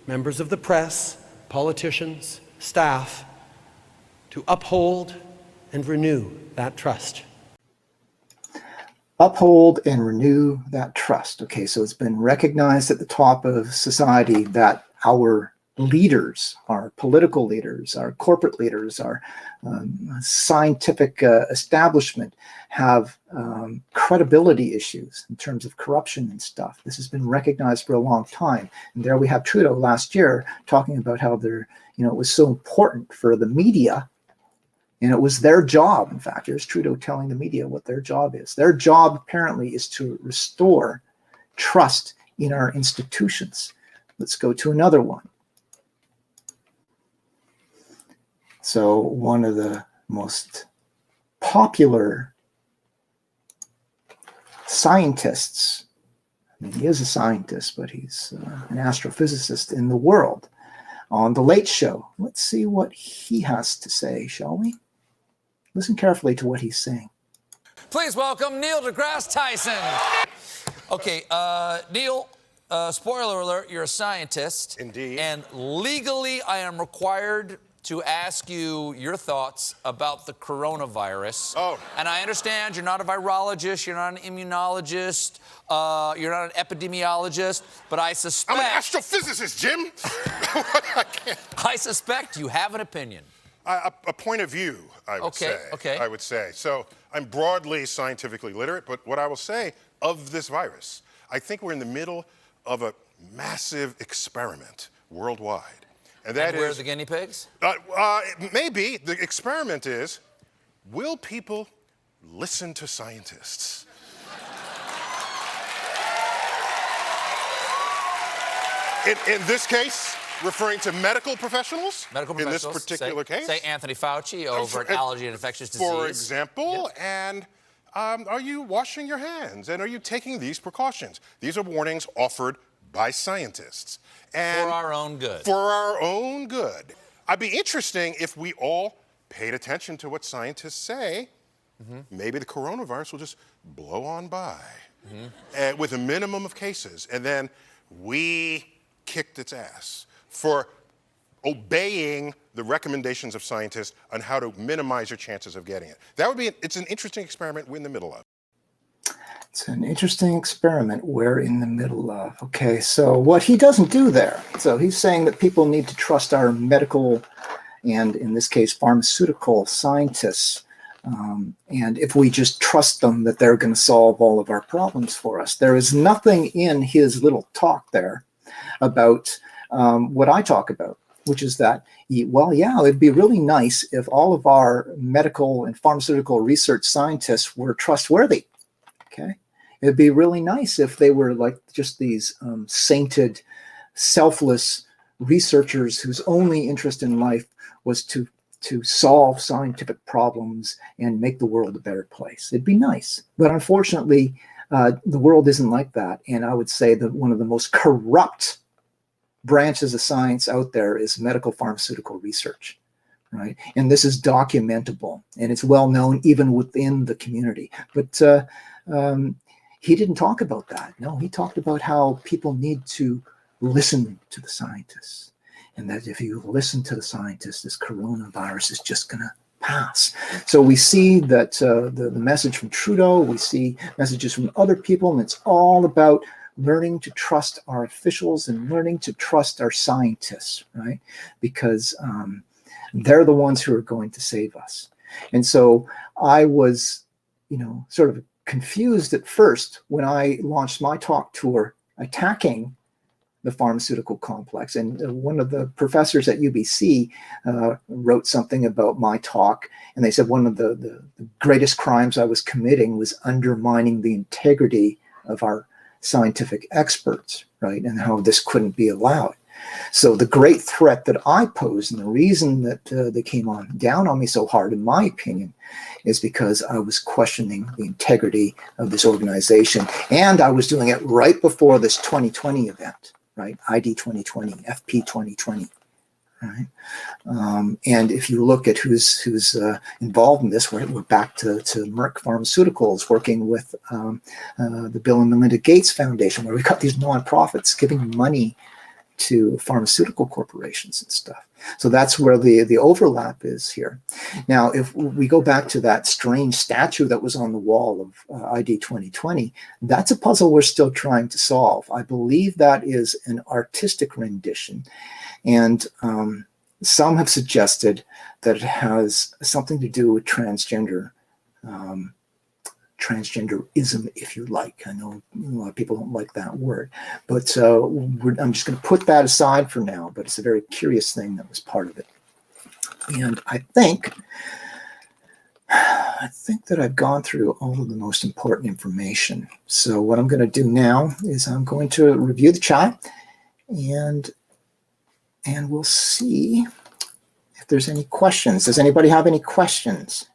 members of the press, politicians, staff, to uphold and renew that trust. Uphold and renew that trust. Okay, so it's been recognized at the top of society that our leaders, our political leaders, our corporate leaders, our scientific establishment have credibility issues in terms of corruption and stuff. This has been recognized for a long time. And there we have Trudeau last year talking about how it was so important for the media. And it was their job. In fact, here's Trudeau telling the media what their job is. Their job apparently is to restore trust in our institutions. Let's go to another one. So one of the most popular scientists, I mean, he is a scientist, but he's an astrophysicist in the world, on The Late Show. Let's see what he has to say, shall we? Listen carefully to what he's saying. Please welcome Neil deGrasse Tyson. Okay, Neil, spoiler alert, you're a scientist. Indeed. And legally, I am required to ask you your thoughts about the coronavirus. Oh. And I understand you're not a virologist, you're not an immunologist, you're not an epidemiologist, but I suspect... I'm an astrophysicist, Jim. I suspect you have an opinion. A point of view, I would say. Okay. I would say. So I'm broadly scientifically literate, but what I will say of this virus, I think we're in the middle of a massive experiment worldwide. And where are the guinea pigs? Maybe. The experiment is, will people listen to scientists? In this case, referring to medical professionals. Medical professionals. In this particular case. Say Anthony Fauci over at Allergy and Infectious Disease. For example, Yep. and are you washing your hands? And are you taking these precautions? These are warnings offered by scientists. And for our own good. For our own good. I'd be interesting if we all paid attention to what scientists say. Mm-hmm. Maybe the coronavirus will just blow on by with a minimum of cases. And then we kicked its ass for obeying the recommendations of scientists on how to minimize your chances of getting it. That would be, it's an interesting experiment we're in the middle of. It's an interesting experiment we're in the middle of. Okay, so what he doesn't do there, so he's saying that people need to trust our medical and, in this case, pharmaceutical scientists. And if we just trust them, that they're going to solve all of our problems for us. There is nothing in his little talk there about what I talk about, which is that, well, yeah, it'd be really nice if all of our medical and pharmaceutical research scientists were trustworthy. Okay, it'd be really nice if they were like just these sainted, selfless researchers whose only interest in life was to solve scientific problems and make the world a better place. It'd be nice, but unfortunately, the world isn't like that. And I would say that one of the most corrupt branches of science out there is medical pharmaceutical research, right? And this is documentable, and it's well known even within the community. But he didn't talk about that. No, he talked about how people need to listen to the scientists, and that if you listen to the scientists, this coronavirus is just going to pass. So we see that the message from Trudeau, we see messages from other people, and it's all about learning to trust our officials and learning to trust our scientists, right? Because they're the ones who are going to save us. And so I was, sort of confused at first when I launched my talk tour attacking the pharmaceutical complex. And one of the professors at UBC wrote something about my talk, and they said one of the greatest crimes I was committing was undermining the integrity of our scientific experts, right? And how this couldn't be allowed. So the great threat that I posed, and the reason that they came down on me so hard, in my opinion, is because I was questioning the integrity of this organization. And I was doing it right before this 2020 event, right? ID 2020, FP 2020. Right. And if you look at who's involved in this, we're back to Merck Pharmaceuticals, working with the Bill and Melinda Gates Foundation, where we've got these nonprofits giving money to pharmaceutical corporations and stuff. So that's where the overlap is here. Now, if we go back to that strange statue that was on the wall of ID 2020, that's a puzzle we're still trying to solve. I believe that is an artistic rendition. And some have suggested that it has something to do with transgenderism, if you like. I know a lot of people don't like that word, but I'm just going to put that aside for now. But it's a very curious thing that was part of it. And I think that I've gone through all of the most important information. So what I'm going to do now is I'm going to review the chat, and we'll see if there's any questions. Does anybody have any questions?